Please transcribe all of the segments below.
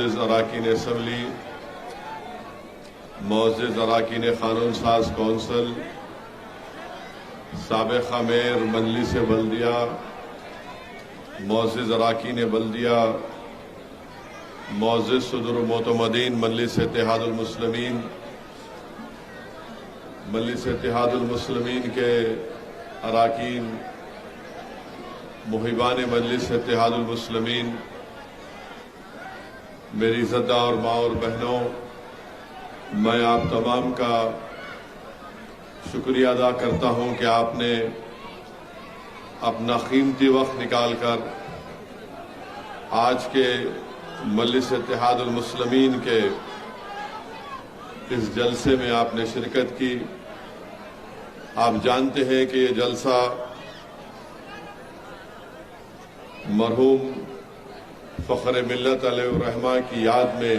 मोअज़्ज़िज़ अरकान असम्बली, मोअज़्ज़िज़ अरकान क़ानून साज कौंसिल, साबिक़ मेयर मजलिस बल्दिया, मोअज़्ज़िज़ अरकान बल्दिया, मोअज़्ज़िज़ सदर मोतमदीन मजलिस इत्तेहादुल मुस्लिमीन, मजलिस इत्तेहादुल मुस्लिमीन के अरकान, मुहिबान मजलिस इत्तेहादुल मुस्लिमीन, मेरी इज़्ज़तदार और माँ और बहनों, मैं आप तमाम का शुक्रिया अदा करता हूं कि आपने अपना कीमती वक्त निकालकर आज के मजलिस इत्तेहादुल मुस्लिमीन के इस जलसे में आपने शिरकत की। आप जानते हैं कि ये जलसा मरहूम फ़ख्र मिल्लत अलैहिर्रहमा की याद में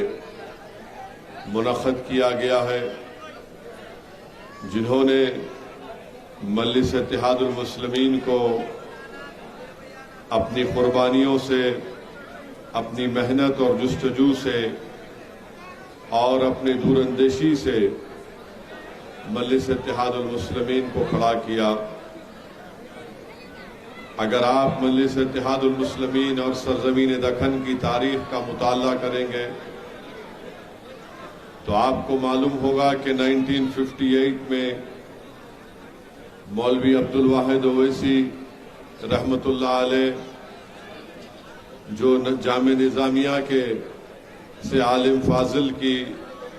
मुनक़्क़द किया गया है, जिन्होंने मजलिस इत्तेहादुल मुस्लिमीन को अपनी कुर्बानियों से, अपनी मेहनत और जुस्तजू से और अपनी दूरअंदेशी से मजलिस इत्तेहादुल मुस्लिमीन को खड़ा किया। अगर आप मजलिस इत्तेहादुल मुस्लिमीन और सरजमीन दखन की तारीख का मुताला करेंगे तो आपको मालूम होगा कि 1958 में मौलवी अब्दुल वाहिद ओवैसी रहमतुल्लाह अलैह, जो जामे निज़ामिया के से आलिम फाजिल की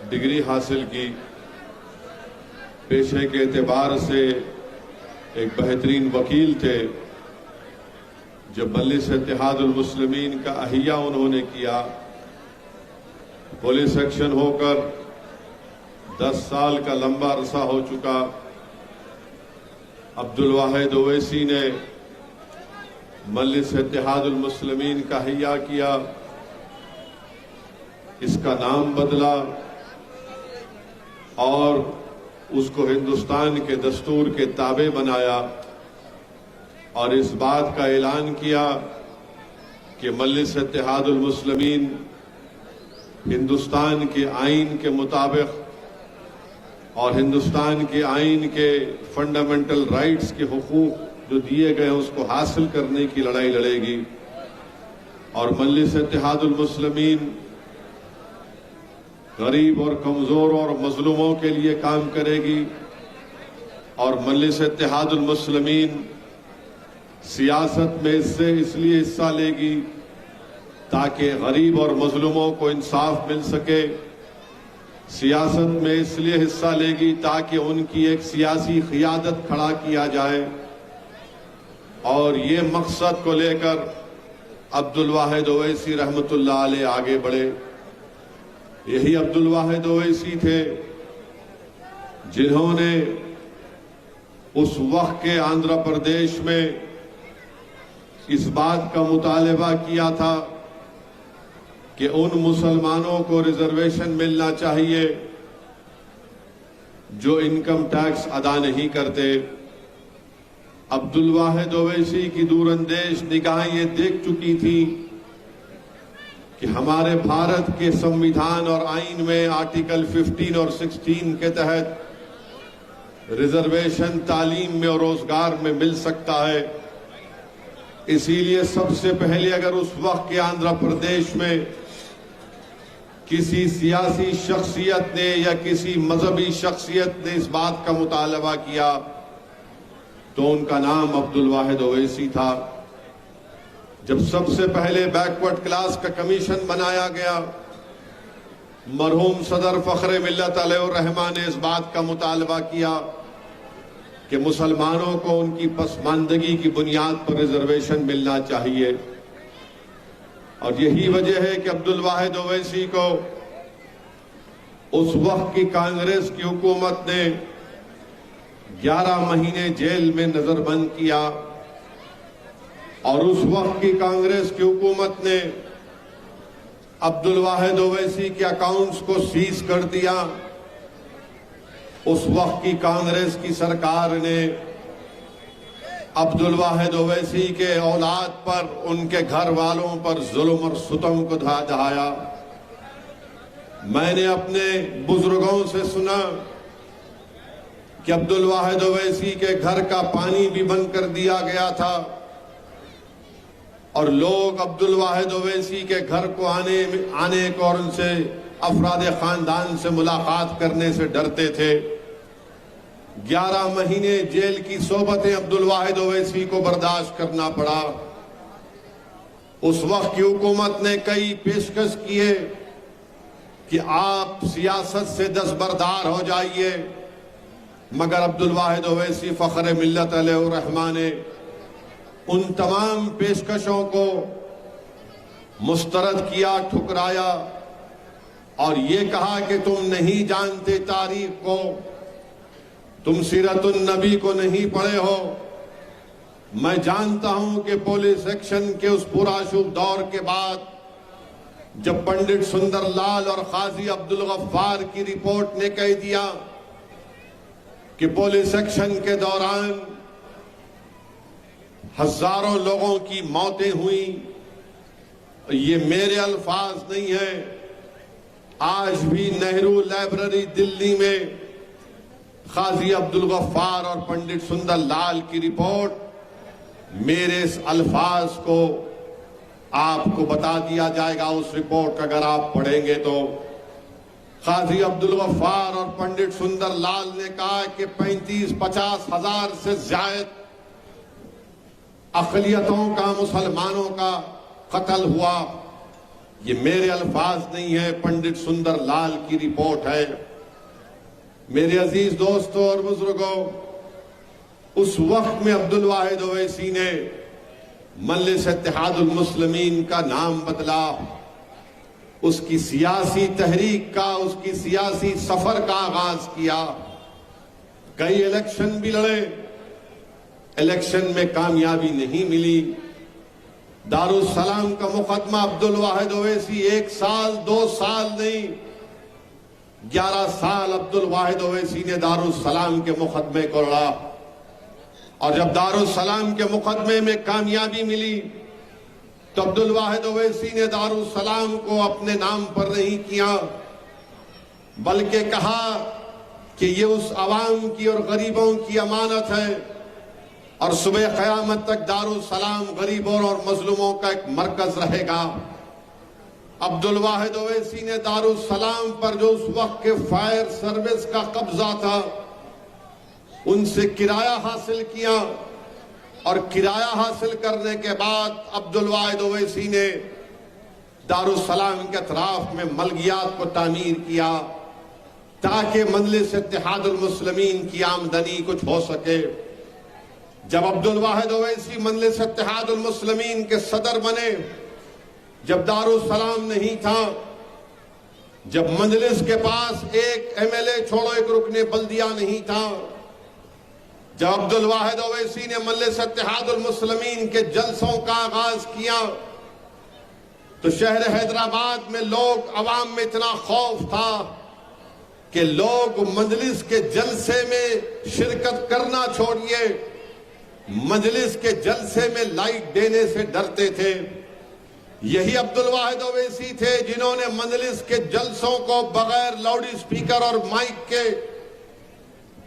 डिग्री हासिल की, पेशे के एतबार से एक बेहतरीन वकील थे। जब मजलिस इत्तेहादुल मुस्लिमीन का अहिया उन्होंने किया, पुलिस एक्शन होकर 10 साल का लंबा अरसा हो चुका, अब्दुल वाहिद ओवैसी ने मजलिस इत्तेहादुल मुस्लिमीन का अहिया किया, इसका नाम बदला और उसको हिंदुस्तान के दस्तूर के ताबे बनाया और इस बात का ऐलान किया कि मजलिस इत्तेहादुल मुस्लिमीन हिंदुस्तान के आइन के मुताबिक और हिंदुस्तान के आइन के फंडामेंटल राइट्स के हुकूक जो दिए गए उसको हासिल करने की लड़ाई लड़ेगी। और मजलिस इत्तेहादुल मुस्लिमीन गरीब और कमजोर और मजलूमों के लिए काम करेगी। और मजलिस इत्तेहादुल मुस्लिमीन सियासत में इसलिए हिस्सा लेगी ताकि गरीब और मजलूमों को इंसाफ मिल सके। सियासत में इसलिए हिस्सा लेगी ताकि उनकी एक सियासी क़ियादत खड़ा किया जाए। और ये मकसद को लेकर अब्दुल वाहिद ओवैसी रहमतुल्लाह अलैह आगे बढ़े। यही अब्दुल वाहिद ओवैसी थे जिन्होंने उस वक्त के आंध्र प्रदेश में इस बात का मुतालबा किया था कि उन मुसलमानों को रिजर्वेशन मिलना चाहिए जो इनकम टैक्स अदा नहीं करते। अब्दुल वाहिद ओवैसी की दूरअंदेश निगाहें ये देख चुकी थी कि हमारे भारत के संविधान और आइन में आर्टिकल 15 और 16 के तहत रिजर्वेशन तालीम में और रोजगार में मिल सकता है। इसीलिए सबसे पहले अगर उस वक्त के आंध्र प्रदेश में किसी सियासी शख्सियत ने या किसी मजहबी शख्सियत ने इस बात का मुतालबा किया तो उनका नाम अब्दुल वाहिद ओवैसी था। जब सबसे पहले बैकवर्ड क्लास का कमीशन बनाया गया, मरहूम सदर फ़ख्र मिल्लत अलैहिर्रहमा ने इस बात का मुतालबा किया कि मुसलमानों को उनकी पसमानदगी की बुनियाद पर रिजर्वेशन मिलना चाहिए। और यही वजह है कि अब्दुल वाहिद ओवैसी को उस वक्त की कांग्रेस की हुकूमत ने 11 महीने जेल में नजरबंद किया और उस वक्त की कांग्रेस की हुकूमत ने अब्दुल वाहिद ओवैसी के अकाउंट्स को सीज कर दिया। उस वक्त की कांग्रेस की सरकार ने अब्दुल वाहिद ओवैसी के औलाद पर, उनके घर वालों पर जुल्म और सितम को ढाया मैंने अपने बुजुर्गों से सुना कि अब्दुल वाहिद ओवैसी के घर का पानी भी बंद कर दिया गया था और लोग अब्दुल वाहिद ओवैसी के घर को आने को और उनसे अफराद खानदान से मुलाकात करने से डरते थे। 11 महीने जेल की सोबतें अब्दुल वाहिद ओवैसी को बर्दाश्त करना पड़ा। उस वक्त की हुकूमत ने कई पेशकश किए कि आप सियासत से दस्तबरदार हो जाइए, मगर अब्दुल वाहिद ओवैसी फख्र मिल्लत अलैहि रहमान ने उन तमाम पेशकशों को मुस्तरद किया, ठुकराया और ये कहा कि तुम नहीं जानते तारीख को, तुम सीरतुन नबी को नहीं पढ़े हो। मैं जानता हूं कि पुलिस एक्शन के उस पुराशुभ दौर के बाद जब पंडित सुंदरलाल और काजी अब्दुल गफ्फार की रिपोर्ट ने कह दिया कि पुलिस एक्शन के दौरान हजारों लोगों की मौतें हुई, ये मेरे अल्फाज नहीं है। आज भी नेहरू लाइब्रेरी दिल्ली में काजी अब्दुल गफ्फार और पंडित सुंदरलाल की रिपोर्ट, मेरे इस अल्फाज को आपको बता दिया जाएगा। उस रिपोर्ट अगर आप पढ़ेंगे तो काजी अब्दुल गफ्फार और पंडित सुंदरलाल ने कहा कि 35-50 हजार से ज्यादा अक़लियतों का, मुसलमानों का कत्ल हुआ। ये मेरे अल्फाज नहीं है, पंडित सुंदरलाल की रिपोर्ट है। मेरे अजीज दोस्तों और बुजुर्गों, उस वक्त में अब्दुल वाहिद ओवैसी ने मजलिस इत्तेहादुल मुस्लिमीन का नाम बदला, उसकी सियासी तहरीक का, उसकी सियासी सफर का आगाज किया। कई इलेक्शन भी लड़े, इलेक्शन में कामयाबी नहीं मिली। दारुस्सलाम का मुकदमा अब्दुल वाहिद ओवैसी 1 साल 2 साल नहीं, 11 साल अब्दुल वाहिद ओवैसी ने दारुस्सलाम के मुकदमे को लड़ा। और जब दारुस्सलाम के मुकदमे में कामयाबी मिली तो अब्दुल वाहिद ओवैसी ने दारुस्सलाम को अपने नाम पर नहीं किया, बल्कि कहा कि ये उस अवाम की और गरीबों की अमानत है और सुबह क़यामत तक दारुस्सलाम गरीबों और मजलूमों का एक मरकज रहेगा। अब्दुल वाहिद ओवैसी ने दारुस्सलाम पर जो उस वक्त के फायर सर्विस का कब्जा था, उनसे किराया हासिल किया और किराया हासिल करने के बाद अब्दुल वाहिद ओवैसी ने दारुस्सलाम के अतराफ में मलगियात को तामीर किया ताकि मजलिस इत्तेहादुल मुस्लिमीन की आमदनी कुछ हो सके। जब अब्दुल वाहिद ओवैसी मजलिस इत्तेहादुल मुस्लिमीन के सदर बने, जब दारुस्सलाम नहीं था, जब मजलिस के पास एक एमएलए छोड़ो एक रुकने बल्दिया नहीं था, जब अब्दुल वाहिद ओवैसी ने मजलिस इत्तेहादुल मुस्लिमीन के जलसों का आगाज किया तो शहर हैदराबाद में लोग, अवाम में इतना खौफ था कि लोग मजलिस के जलसे में शिरकत करना छोड़िए, मजलिस के जलसे में लाइट देने से डरते थे। यही अब्दुल वाहिद ओवैसी थे जिन्होंने मजलिस के जलसों को बगैर लाउड स्पीकर और माइक के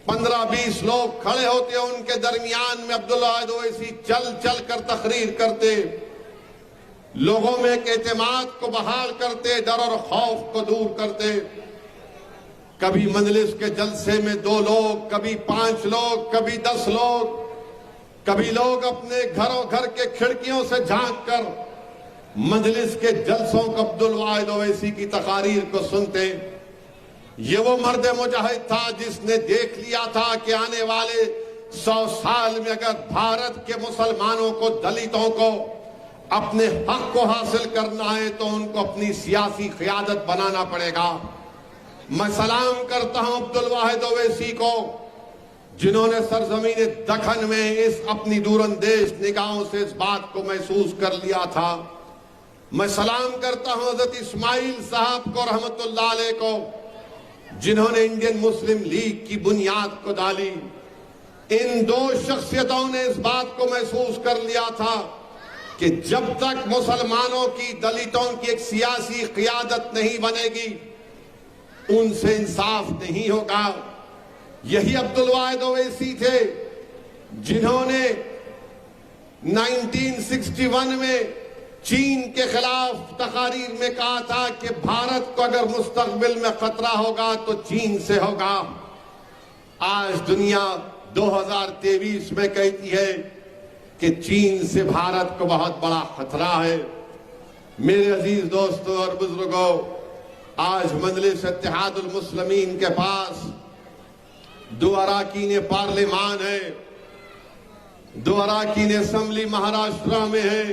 15-20 लोग खड़े होते, उनके दरमियान में अब्दुल वाहिद ओवैसी चल चल कर तकरीर करते, लोगों में एक एतमाद को बहाल करते, डर और खौफ को दूर करते। कभी मजलिस के जलसे में 2 लोग, कभी 5 लोग, कभी 10 लोग, कभी लोग अपने घर के खिड़कियों से झांक कर मजलिस के जलसों को अब्दुल वाहिद ओवैसी की तकारीर को सुनते। ये वो मर्द मुजाहिद था जिसने देख लिया था कि आने वाले 100 साल में अगर भारत के मुसलमानों को, दलितों को अपने हक को हासिल करना है तो उनको अपनी सियासी क़यादत बनाना पड़ेगा। मैं सलाम करता हूं अब्दुल वाहिद ओवैसी को जिन्होंने सरजमीन दखन में इस अपनी दूरंदेश निगाहों से इस बात को महसूस कर लिया था। मैं सलाम करता हूं हजरत इस्माइल साहब को रहमतुल्लाह अलैह को जिन्होंने इंडियन मुस्लिम लीग की बुनियाद को डाली। इन 2 शख्सियतों ने इस बात को महसूस कर लिया था कि जब तक मुसलमानों की, दलितों की एक सियासी क़यादत नहीं बनेगी, उनसे इंसाफ नहीं होगा। यही अब्दुल वाहिद ओवैसी थे जिन्होंने 1961 में चीन के खिलाफ तकारीर में कहा था कि भारत को अगर मुस्तकबिल में खतरा होगा तो चीन से होगा। आज दुनिया 2023 में कहती है कि चीन से भारत को बहुत बड़ा खतरा है। मेरे अजीज दोस्तों और बुजुर्गों, आज मजलिस इत्तेहादुल मुस्लिमीन के पास 2 अरकान पार्लिमान है, 2 अरकान असेंबली महाराष्ट्र में है,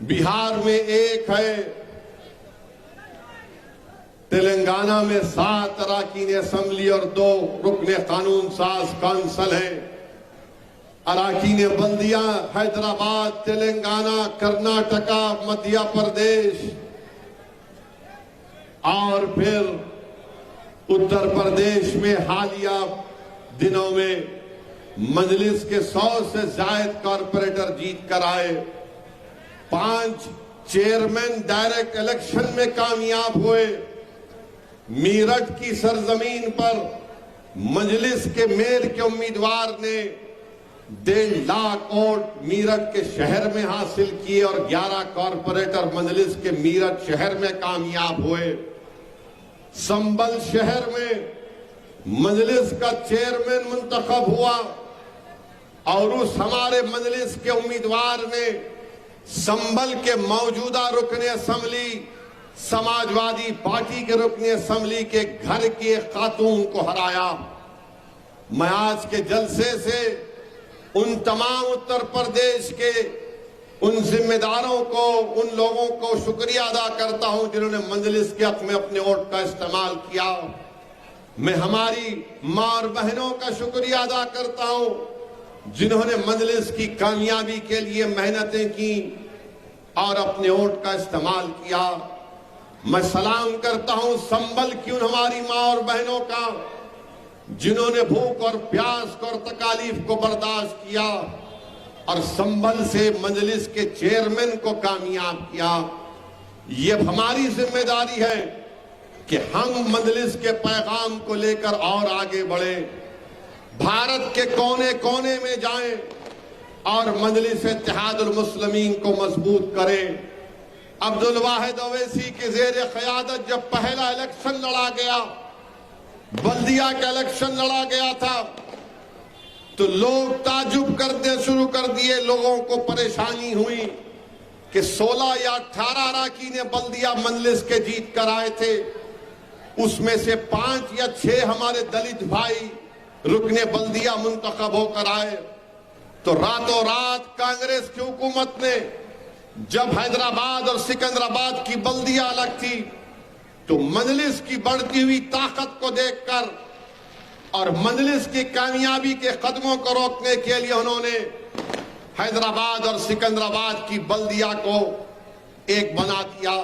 बिहार में 1 है, तेलंगाना में 7 अरकान असेंबली और 2 रुकने कानून साज काउंसिल है। अरकान बल्दिया हैदराबाद, तेलंगाना, कर्नाटका, मध्य प्रदेश और फिर उत्तर प्रदेश में हालिया दिनों में मजलिस के 100 से ज्यादा कॉर्पोरेटर जीत कर आए। 5 चेयरमैन डायरेक्ट इलेक्शन में कामयाब हुए। मीरठ की सरजमीन पर मजलिस के मेयर के उम्मीदवार ने 1.5 लाख वोट मीरठ के शहर में हासिल किए और 11 कॉर्पोरेटर मजलिस के मीरठ शहर में कामयाब हुए। संबल शहर में मजलिस का चेयरमैन मुंतखब हुआ और उस हमारे मजलिस के उम्मीदवार ने संबल के मौजूदा रुकने असेंबली समाजवादी पार्टी के रुकने असेंबली के घर की एक खातून को हराया। मैं आज के जलसे से उन तमाम उत्तर प्रदेश के उन जिम्मेदारों को, उन लोगों को शुक्रिया अदा करता हूं जिन्होंने मजलिस के हक में अपने वोट का इस्तेमाल किया। मैं हमारी मां और बहनों का शुक्रिया अदा करता हूं जिन्होंने मजलिस की कामयाबी के लिए मेहनतें की और अपने वोट का इस्तेमाल किया। मैं सलाम करता हूं संबल की उन हमारी मां और बहनों का जिन्होंने भूख और प्यास और तकालीफ को बर्दाश्त किया और संबल से मजलिस के चेयरमैन को कामयाब किया। ये हमारी जिम्मेदारी है कि हम मजलिस के पैगाम को लेकर और आगे बढ़े, भारत के कोने कोने में जाएं और मजलिस इत्तेहादुल मुस्लिमीन को मजबूत करें। अब्दुल वाहिद ओवैसी के जेर क़यादत जब पहला इलेक्शन लड़ा गया, बल्दिया का इलेक्शन लड़ा गया था, तो लोग ताजुब करने शुरू कर दिए। लोगों को परेशानी हुई कि 16 या 18 अरकान बल्दिया मजलिस के जीत कर आए थे, उसमें से 5 या 6 हमारे दलित भाई रुकने बल्दिया मुंतखब होकर आए। तो रातों रात कांग्रेस की हुकूमत ने, जब हैदराबाद और सिकंदराबाद की बल्दिया अलग थी, तो मजलिस की बढ़ती हुई ताकत को देखकर और मजलिस की कामयाबी के कदमों को रोकने के लिए उन्होंने हैदराबाद और सिकंदराबाद की बल्दिया को एक बना दिया।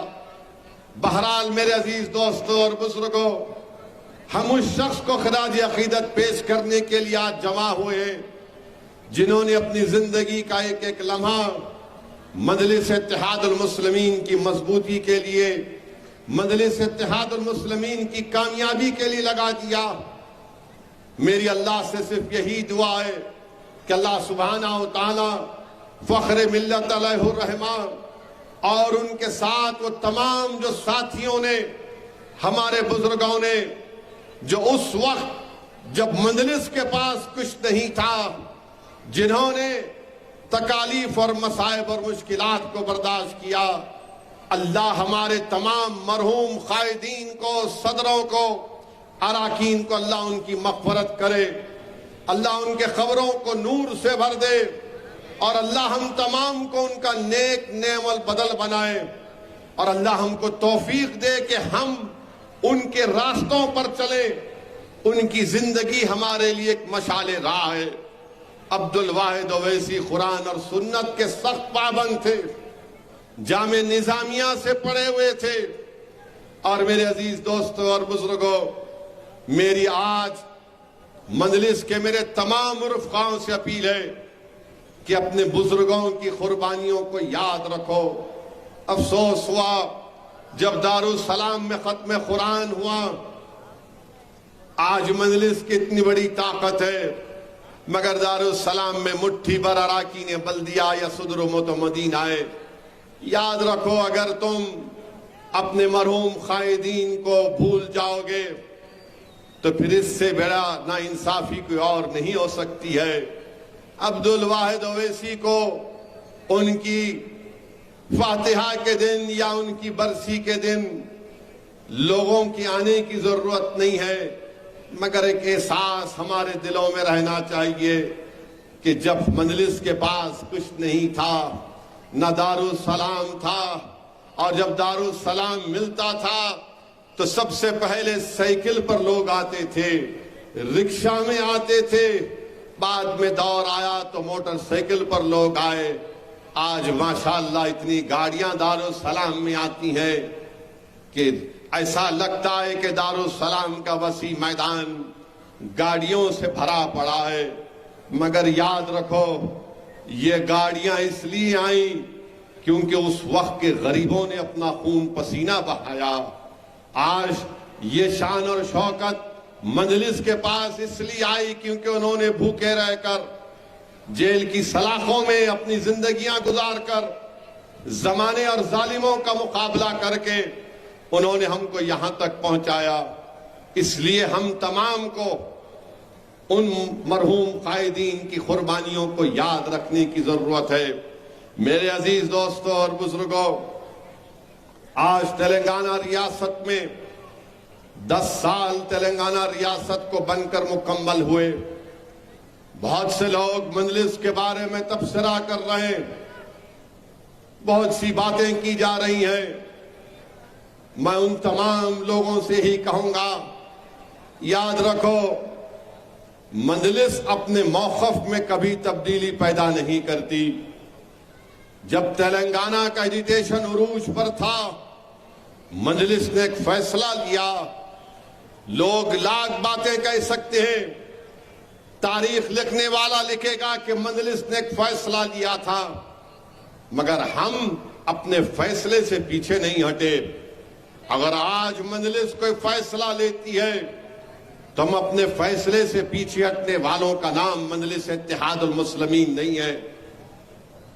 बहरहाल मेरे अजीज दोस्तों और बुजुर्गों, हम उस शख्स को खराज अकीदत पेश करने के लिए आज जमा हुए हैं जिन्होंने अपनी जिंदगी का एक एक लम्हा मजलिस इत्तेहादुल मुस्लिमीन की मजबूती के लिए, मजलिस इत्तेहादुल मुस्लिमीन की कामयाबी के लिए लगा दिया। मेरी अल्लाह से सिर्फ यही दुआ है कि अल्लाह सुब्हाना व तआला फख्र मिल्लत अलैहिर रहमान और उनके साथ वो तमाम जो साथियों ने, हमारे बुजुर्गों ने, जो उस वक्त जब मजलिस के पास कुछ नहीं था, जिन्होंने तकालीफ और मसाइब और मुश्किलात को बर्दाश्त किया, अल्लाह हमारे तमाम मरहूम कायदीन को, सदरों को, अरकान को अल्लाह उनकी मग़फ़िरत करे, अल्लाह उनके क़ब्रों को नूर से भर दे और अल्लाह हम तमाम को उनका नेक नेमल बदल बनाए और अल्लाह हमको तौफीक दे कि हम उनके रास्तों पर चले। उनकी जिंदगी हमारे लिए एक मशाले राह है। अब्दुल वाहिद ओवैसी कुरान और सुन्नत के सख्त पाबंद थे, जामे निजामिया से पढ़े हुए थे। और मेरे अजीज दोस्तों और बुजुर्गों, मेरी आज मजलिस के मेरे तमाम रुफ़क़ाओं से अपील है कि अपने बुजुर्गों की कुर्बानियों को याद रखो। अफसोस हुआ जब दारुस सलाम में खत्म कुरान हुआ, आज मजलिस की इतनी बड़ी ताकत है, मगर दारुस सलाम में मुट्ठी भर अराकीन बल्दिया या सदर मुतमदीन आए। याद रखो, अगर तुम अपने मरहूम कायदीन को भूल जाओगे तो फिर इससे बड़ा नाइंसाफी कोई और नहीं हो सकती है। अब्दुल वाहिद ओवैसी को उनकी फातिहा के दिन या उनकी बरसी के दिन लोगों की आने की जरूरत नहीं है, मगर एक एहसास हमारे दिलों में रहना चाहिए कि जब मजलिस के पास कुछ नहीं था, न दारुस सलाम था, और जब दारुस सलाम मिलता था तो सबसे पहले साइकिल पर लोग आते थे, रिक्शा में आते थे, बाद में दौर आया तो मोटरसाइकिल पर लोग आए। आज माशाअल्लाह इतनी गाड़ियां दारुस सलाम में आती हैं कि ऐसा लगता है कि दारुस सलाम का वसी मैदान गाड़ियों से भरा पड़ा है। मगर याद रखो, ये गाड़ियां इसलिए आई क्योंकि उस वक्त के गरीबों ने अपना खून पसीना बहाया। आज ये शान और शौकत मजलिस के पास इसलिए आई क्योंकि उन्होंने भूखे रहकर, जेल की सलाखों में अपनी जिंदगियां गुजारकर, जमाने और जालिमों का मुकाबला करके उन्होंने हमको यहां तक पहुंचाया। इसलिए हम तमाम को उन मरहूम कायदीन की कुर्बानियों को याद रखने की जरूरत है। मेरे अजीज दोस्तों और बुजुर्गों, आज तेलंगाना रियासत में 10 साल तेलंगाना रियासत को बनकर मुकम्मल हुए। बहुत से लोग मजलिस के बारे में तबसरा कर रहे हैं, बहुत सी बातें की जा रही हैं। मैं उन तमाम लोगों से ही कहूंगा, याद रखो, मजलिस अपने मौक़िफ़ में कभी तब्दीली पैदा नहीं करती। जब तेलंगाना का एजिटेशन उरूज पर था, मजलिस ने एक फैसला लिया। लोग लाख बातें कह सकते हैं, तारीख लिखने वाला लिखेगा कि मजलिस ने एक फैसला लिया था, मगर हम अपने फैसले से पीछे नहीं हटे। अगर आज मजलिस कोई फैसला लेती है तो हम अपने फैसले से पीछे हटने वालों का नाम मजलिस इत्तेहादुल मुस्लिमीन नहीं है।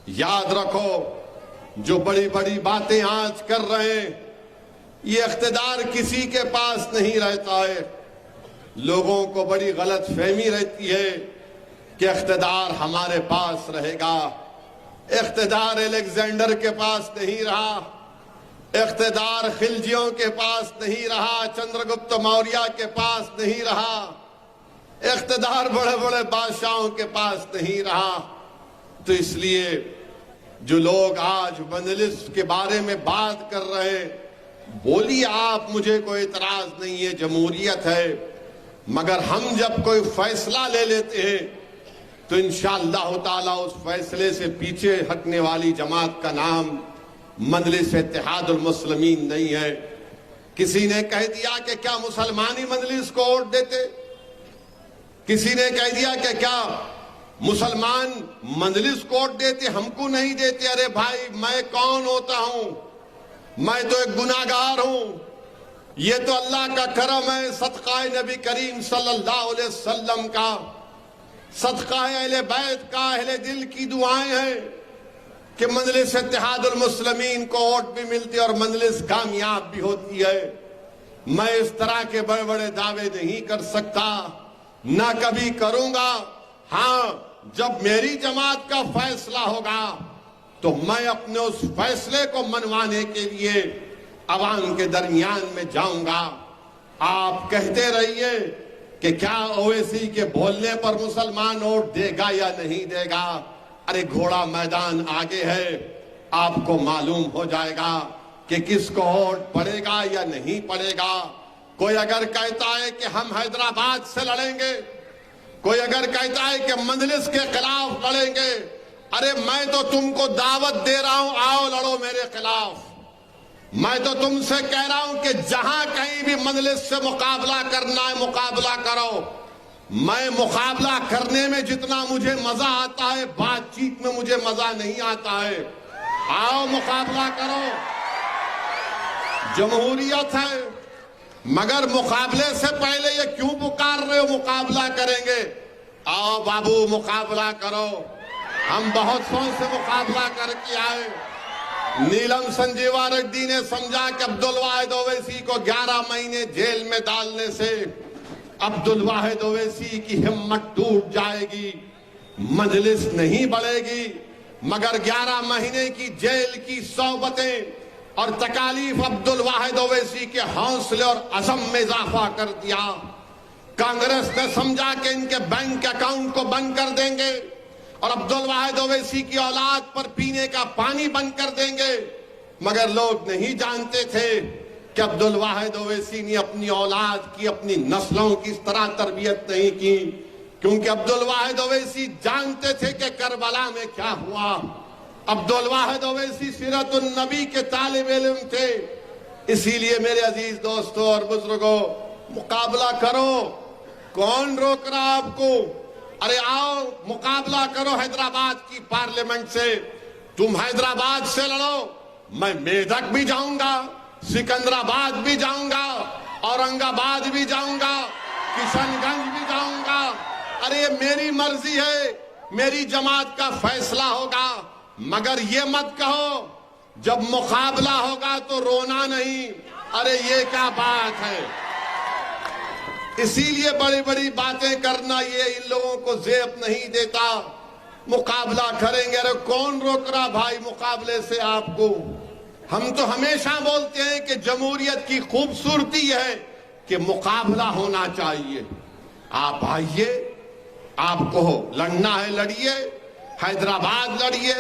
याद रखो, जो बड़ी बड़ी बातें आज कर रहे हैं, ये इख्तिदार किसी के पास नहीं रहता है। लोगों को बड़ी गलत फहमी रहती है कि इख्तिदार हमारे पास रहेगा। इख्तिदार अलेक्जेंडर के पास नहीं रहा, इख्तिदार खिलजियों के पास नहीं रहा, चंद्रगुप्त मौर्य के पास नहीं रहा, इख्तिदार बड़े बड़े बादशाहों के पास नहीं रहा। तो इसलिए जो लोग आज मजलिस के बारे में बात कर रहे हैं, बोलिए आप, मुझे कोई इतराज नहीं है, जमहूरियत है, मगर हम जब कोई फैसला ले लेते हैं तो इंशाअल्लाह ताला उस फैसले से पीछे हटने वाली जमात का नाम मजलिस इत्तेहादुल मुस्लिमीन नहीं है। किसी ने कह दिया कि क्या मुसलमान ही मजलिस को वोट देते, किसी ने कह दिया कि क्या मुसलमान मजलिस को वोट देते, हमको नहीं देते। अरे भाई, मैं कौन होता हूं? मैं तो एक गुनाहगार हूं। ये तो अल्लाह का करम है, सदका नबी करीम सल्लल्लाहु अलैहि वसल्लम का, सदका अहले बैत का, अहले दिल की दुआएं हैं कि मजलिस इत्तेहादुल मुस्लिमीन को वोट भी मिलती है और मजलिस कामयाब भी होती है। मैं इस तरह के बड़े बड़े दावे नहीं कर सकता, ना कभी करूंगा। हाँ, जब मेरी जमात का फैसला होगा तो मैं अपने उस फैसले को मनवाने के लिए अवाम के दरमियान में जाऊंगा। आप कहते रहिए कि क्या ओवैसी के बोलने पर मुसलमान वोट देगा या नहीं देगा। अरे घोड़ा मैदान आगे है, आपको मालूम हो जाएगा कि किसको वोट पड़ेगा या नहीं पड़ेगा। कोई अगर कहता है कि हम हैदराबाद से लड़ेंगे, कोई अगर कहता है कि मजलिस के खिलाफ लड़ेंगे, अरे मैं तो तुमको दावत दे रहा हूं, आओ लड़ो मेरे खिलाफ। मैं तो तुमसे कह रहा हूं कि जहां कहीं भी मजलिस से मुकाबला करना है, मुकाबला करो। मैं मुकाबला करने में जितना मुझे मजा आता है, बातचीत में मुझे मजा नहीं आता है। आओ मुकाबला करो। जमहूरियत है, मगर मुकाबले से पहले ये क्यों पुकार रहे हो मुकाबला करेंगे? आओ बाबू मुकाबला करो। हम बहुत सौ से मुकाबला करके आए। नीलम संजीवा रेड्डी ने समझा कि अब्दुल वाहिद ओवैसी को 11 महीने जेल में डालने से अब्दुल वाहिद ओवैसी की हिम्मत टूट जाएगी, मजलिस नहीं बढ़ेगी। मगर 11 महीने की जेल की सौबतें और तकालीफ अब्दुल वाहिद ओवैसी के हौसले और अज़म में इजाफा कर दिया। कांग्रेस ने समझा कि इनके बैंक अकाउंट को बंद कर देंगे और अब्दुल वाहिद ओवैसी की औलाद पर पीने का पानी बंद कर देंगे। मगर लोग नहीं जानते थे कि अब्दुल वाहिद ओवैसी ने अपनी औलाद की, अपनी नस्लों की इस तरह तरबियत नहीं की, क्योंकि अब्दुल वाहिद ओवैसी जानते थे कि करबला में क्या हुआ। अब्दुल वाहिद ओवैसी सीरतुन नबी के तालिब इल्म थे। इसीलिए मेरे अजीज दोस्तों और बुजुर्गों, मुकाबला करो। कौन रोक रहा आपको? अरे आओ मुकाबला करो हैदराबाद की पार्लियामेंट से। तुम हैदराबाद से लड़ो, मैं मेदक भी जाऊंगा, सिकंदराबाद भी जाऊंगा, औरंगाबाद भी जाऊंगा, किशनगंज भी जाऊंगा। अरे ये मेरी मर्जी है, मेरी जमात का फैसला होगा। मगर ये मत कहो जब मुकाबला होगा तो रोना नहीं। अरे ये क्या बात है? इसीलिए बड़ी बड़ी बातें करना ये इन लोगों को ज़ेब नहीं देता। मुकाबला करेंगे। अरे कौन रोक रहा भाई मुकाबले से आपको? हम तो हमेशा बोलते हैं कि जमहूरियत की खूबसूरती है कि मुकाबला होना चाहिए। आप आइए, आपको लड़ना है लड़िए, हैदराबाद लड़िए,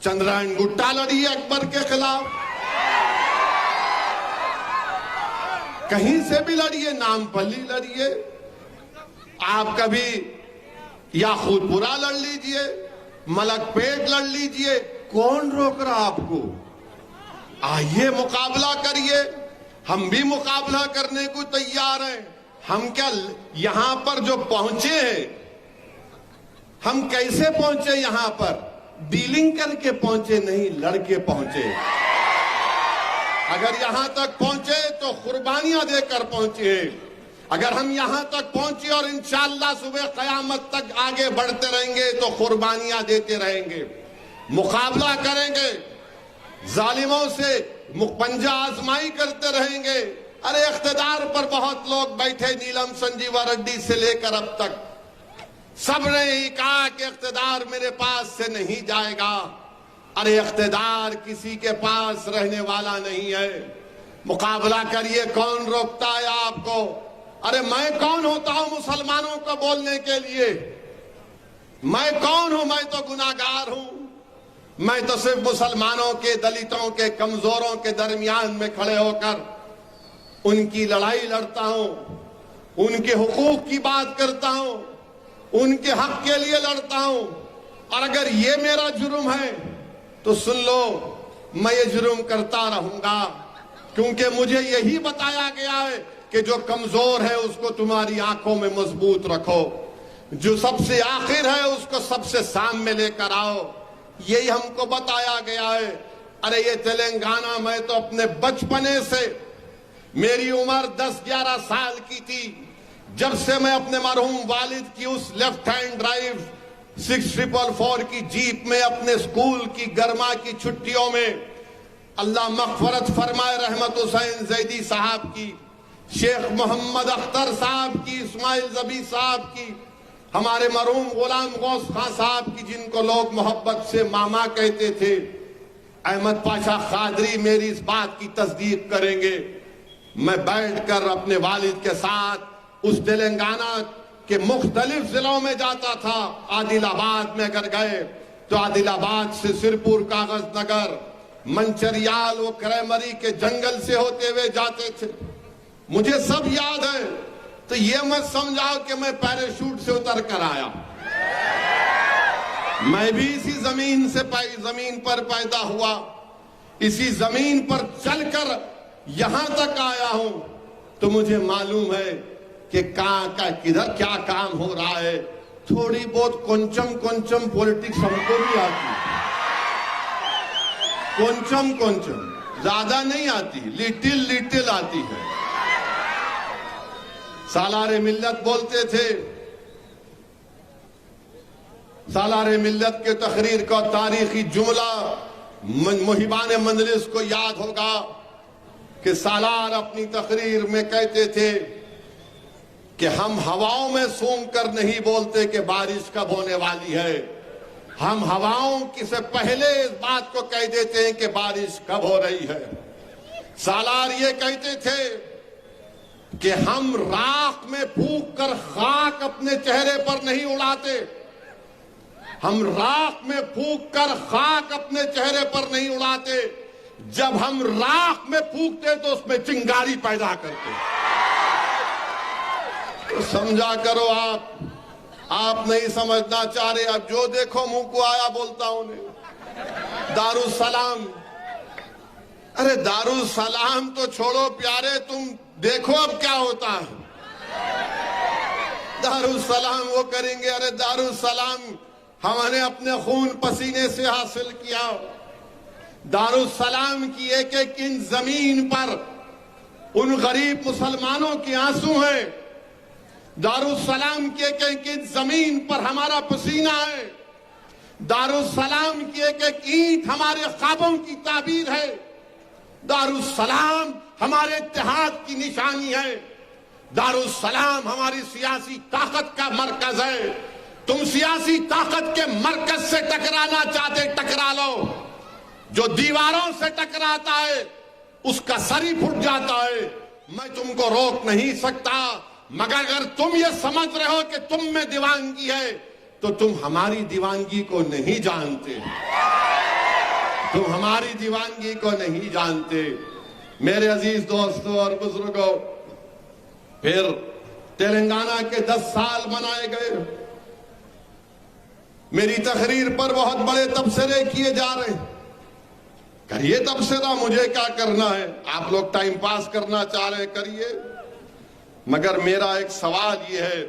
चंद्रायन गुट्टा लड़िए अकबर के खिलाफ, कहीं से भी लड़िए, नामपल्ली लड़िए, आप कभी याकूतपुरा लड़ लीजिए, मलकपेट लड़ लीजिए। कौन रोक रहा आपको? आइए मुकाबला करिए। हम भी मुकाबला करने को तैयार हैं। हम क्या यहां पर जो पहुंचे हैं, हम कैसे पहुंचे यहां पर? डीलिंग करके पहुंचे नहीं, लड़के पहुंचे। अगर यहां तक पहुंचे तो कुर्बानियां देकर पहुंचे। अगर हम यहां तक पहुंचे और इंशाअल्लाह सुबह कयामत तक आगे बढ़ते रहेंगे तो कुर्बानियां देते रहेंगे, मुकाबला करेंगे, जालिमों से मुकपंजा आजमाई करते रहेंगे। अरे इख्तिदार पर बहुत लोग बैठे, नीलम संजीवा रेड्डी से लेकर अब तक सबने ही कहा कि इख्तिदार मेरे पास से नहीं जाएगा। अरे इख्तिदार किसी के पास रहने वाला नहीं है। मुकाबला करिए। कौन रोकता है आपको? अरे मैं कौन होता हूं मुसलमानों को बोलने के लिए? मैं कौन हूं? मैं तो गुनाहगार हूं। मैं तो सिर्फ मुसलमानों के, दलितों के, कमजोरों के दरमियान में खड़े होकर उनकी लड़ाई लड़ता हूं, उनके हुकूक की बात करता हूं, उनके हक के लिए लड़ता हूं। और अगर ये मेरा जुर्म है तो सुन लो, मैं ये जुर्म करता रहूंगा, क्योंकि मुझे यही बताया गया है कि जो कमजोर है उसको तुम्हारी आंखों में मजबूत रखो, जो सबसे आखिर है उसको सबसे सामने लेकर आओ। यही हमको बताया गया है। अरे ये तेलंगाना, मैं तो अपने बचपने से, मेरी उम्र 10-11 साल की थी जब से मैं अपने मरहूम वालिद की उस लेफ्ट हैंड ड्राइव 6444 की जीप में अपने स्कूल की गर्मा की छुट्टियों में, अल्लाह मग़फ़रत फरमाए, रहमत हुसैन ज़ैदी साहब की, शेख मोहम्मद अख्तर साहब की, इस्माइल ज़बी साहब की, हमारे मरहूम गुलाम गौस खां साहब की, जिनको लोग मोहब्बत से मामा कहते थे, अहमद पाशा खादरी मेरी इस बात की तस्दीक करेंगे। मैं बैठकर अपने वालिद के साथ उस तेलंगाना के मुख्तलिफ जिलों में जाता था। आदिलाबाद में अगर गए तो आदिलाबाद से सिरपुर, कागज नगर, मंचरियाल, वो क्रेमरी के जंगल से होते हुए जाते थे। मुझे सब याद है। तो ये मत समझाओ कि मैं पैराशूट से उतर कर आया। मैं भी इसी जमीन से जमीन पर पैदा हुआ, इसी जमीन पर चलकर यहां तक आया हूं। तो मुझे मालूम है कि कहां का किधर क्या काम हो रहा है। थोड़ी बहुत कोंचम पॉलिटिक्स हमको भी आती है, कोंचम ज्यादा नहीं आती, लिटिल लिटिल आती है। सालारे मिल्लत बोलते थे। सालारे मिल्लत के तकरीर का तारीखी जुमला मुहिबान मंजलिस को याद होगा कि सालार अपनी तकरीर में कहते थे कि हम हवाओं में सूंघ कर नहीं बोलते कि बारिश कब होने वाली है, हम हवाओं की से पहले इस बात को कह देते हैं कि बारिश कब हो रही है। सालार ये कहते थे कि हम राख में फूंक कर खाक अपने चेहरे पर नहीं उड़ाते, हम राख में फूंक कर खाक अपने चेहरे पर नहीं उड़ाते, जब हम राख में फूंकते तो उसमें चिंगारी पैदा करते। तो समझा करो आप नहीं समझना चाह रहे, अब जो देखो मुंह को आया बोलता हूं। दारुसलाम, अरे दारुसलाम तो छोड़ो प्यारे, तुम देखो अब क्या होता है। दारुसलाम वो करेंगे, अरे दारुसलाम हमने अपने खून पसीने से हासिल किया। दारुसलाम की एक एक इंच जमीन पर उन गरीब मुसलमानों के आंसू हैं। दारुसलाम की एक एक इंच जमीन पर हमारा पसीना है। दारुसलाम की एक एक ईंट हमारे ख्वाबों की ताबीर है। दारुसलाम हमारे इत्तेहाद की निशानी है। दारुसलाम हमारी सियासी ताकत का मरकज है। तुम सियासी ताकत के मरकज से टकराना चाहते, टकरा लो। जो दीवारों से टकराता है उसका सर ही फुट जाता है। मैं तुमको रोक नहीं सकता, मगर अगर तुम ये समझ रहे हो कि तुम में दीवानगी है तो तुम हमारी दीवानगी को नहीं जानते, तुम हमारी दीवानगी को नहीं जानते। मेरे अजीज दोस्तों और बुजुर्गों, फिर तेलंगाना के 10 साल मनाए गए। मेरी तकरीर पर बहुत बड़े तबसरे किए जा रहे हैं। करिए तबसरा, मुझे क्या करना है, आप लोग टाइम पास करना चाह रहे हैं करिए। मगर मेरा एक सवाल यह है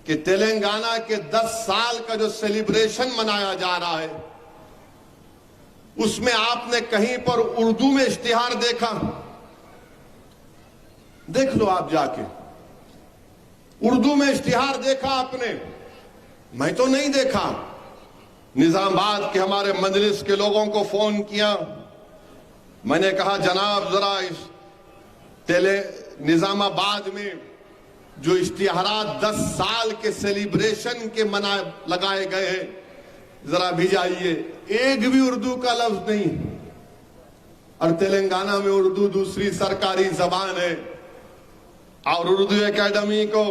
कि तेलंगाना के 10 साल का जो सेलिब्रेशन मनाया जा रहा है उसमें आपने कहीं पर उर्दू में इश्तिहार देखा? देख लो आप जाके, उर्दू में इश्तिहार देखा आपने? मैं तो नहीं देखा। निजामाबाद के हमारे मजलिस के लोगों को फोन किया, मैंने कहा जनाब जरा इस निजामाबाद में जो इश्तिहारात 10 साल के सेलिब्रेशन के लगाए गए हैं जरा भिजाइए। एक भी उर्दू का लफ्ज नहीं। और तेलंगाना में उर्दू दूसरी सरकारी जबान है। और उर्दू एकेडमी को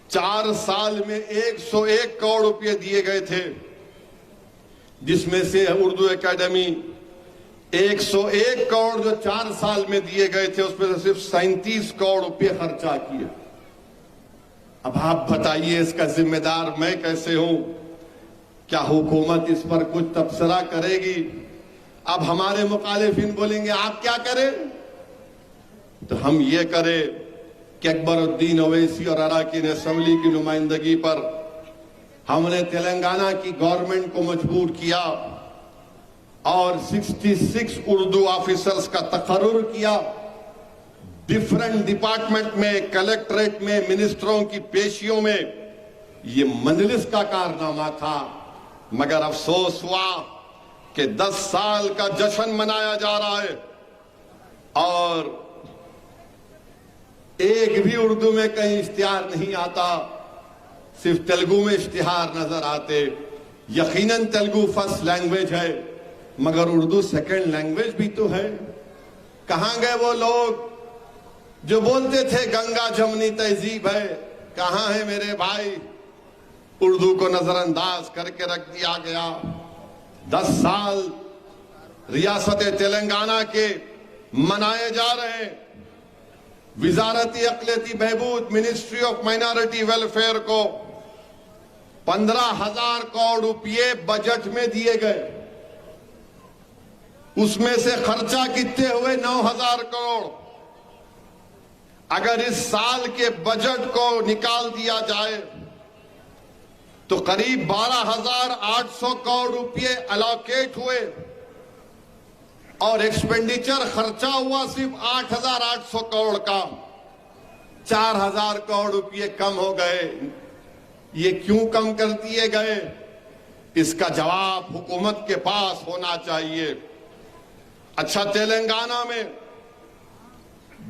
4 साल में 101 करोड़ रुपए दिए गए थे, जिसमें से उर्दू एकेडमी 101 करोड़ जो 4 साल में दिए गए थे उसमें से सिर्फ 37 करोड़ रुपए खर्चा किए। अब आप बताइए इसका जिम्मेदार मैं कैसे हूं? क्या हुकूमत इस पर कुछ तबसरा करेगी? अब हमारे मुखालिफिन बोलेंगे आप क्या करें? तो हम ये करें कि अकबरुद्दीन ओवैसी और अराकीन असेंबली की नुमाइंदगी पर हमने तेलंगाना की गवर्नमेंट को मजबूर किया और 66 उर्दू ऑफिसर्स का तकर्रुर किया। डिफरेंट डिपार्टमेंट में, कलेक्ट्रेट में, मिनिस्टरों की पेशियों में। ये मजलिस का कारनामा था। मगर अफसोस हुआ कि 10 साल का जश्न मनाया जा रहा है और एक भी उर्दू में कहीं इश्तिहार नहीं आता, सिर्फ तेलुगु में इश्तिहार नजर आते। यकीनन तेलुगु फर्स्ट लैंग्वेज है, मगर उर्दू सेकंड लैंग्वेज भी तो है। कहां गए वो लोग जो बोलते थे गंगा जमनी तहजीब है? कहां है मेरे भाई? उर्दू को नजरअंदाज करके रख दिया गया। 10 साल रियासत तेलंगाना के मनाए जा रहे हैं। विजारती अक़लियती बहबूद, मिनिस्ट्री ऑफ माइनॉरिटी वेलफेयर को 15,000 करोड़ रुपये बजट में दिए गए। उसमें से खर्चा कितने हुए? 9,000 करोड़। अगर इस साल के बजट को निकाल दिया जाए तो करीब 12,800 करोड़ रुपये अलोकेट हुए। और एक्सपेंडिचर खर्चा हुआ सिर्फ 8,800 करोड़ का, 4,000 करोड़ रुपए कम हो गए। ये क्यों कम कर दिए गए? इसका जवाब हुकूमत के पास होना चाहिए। अच्छा, तेलंगाना में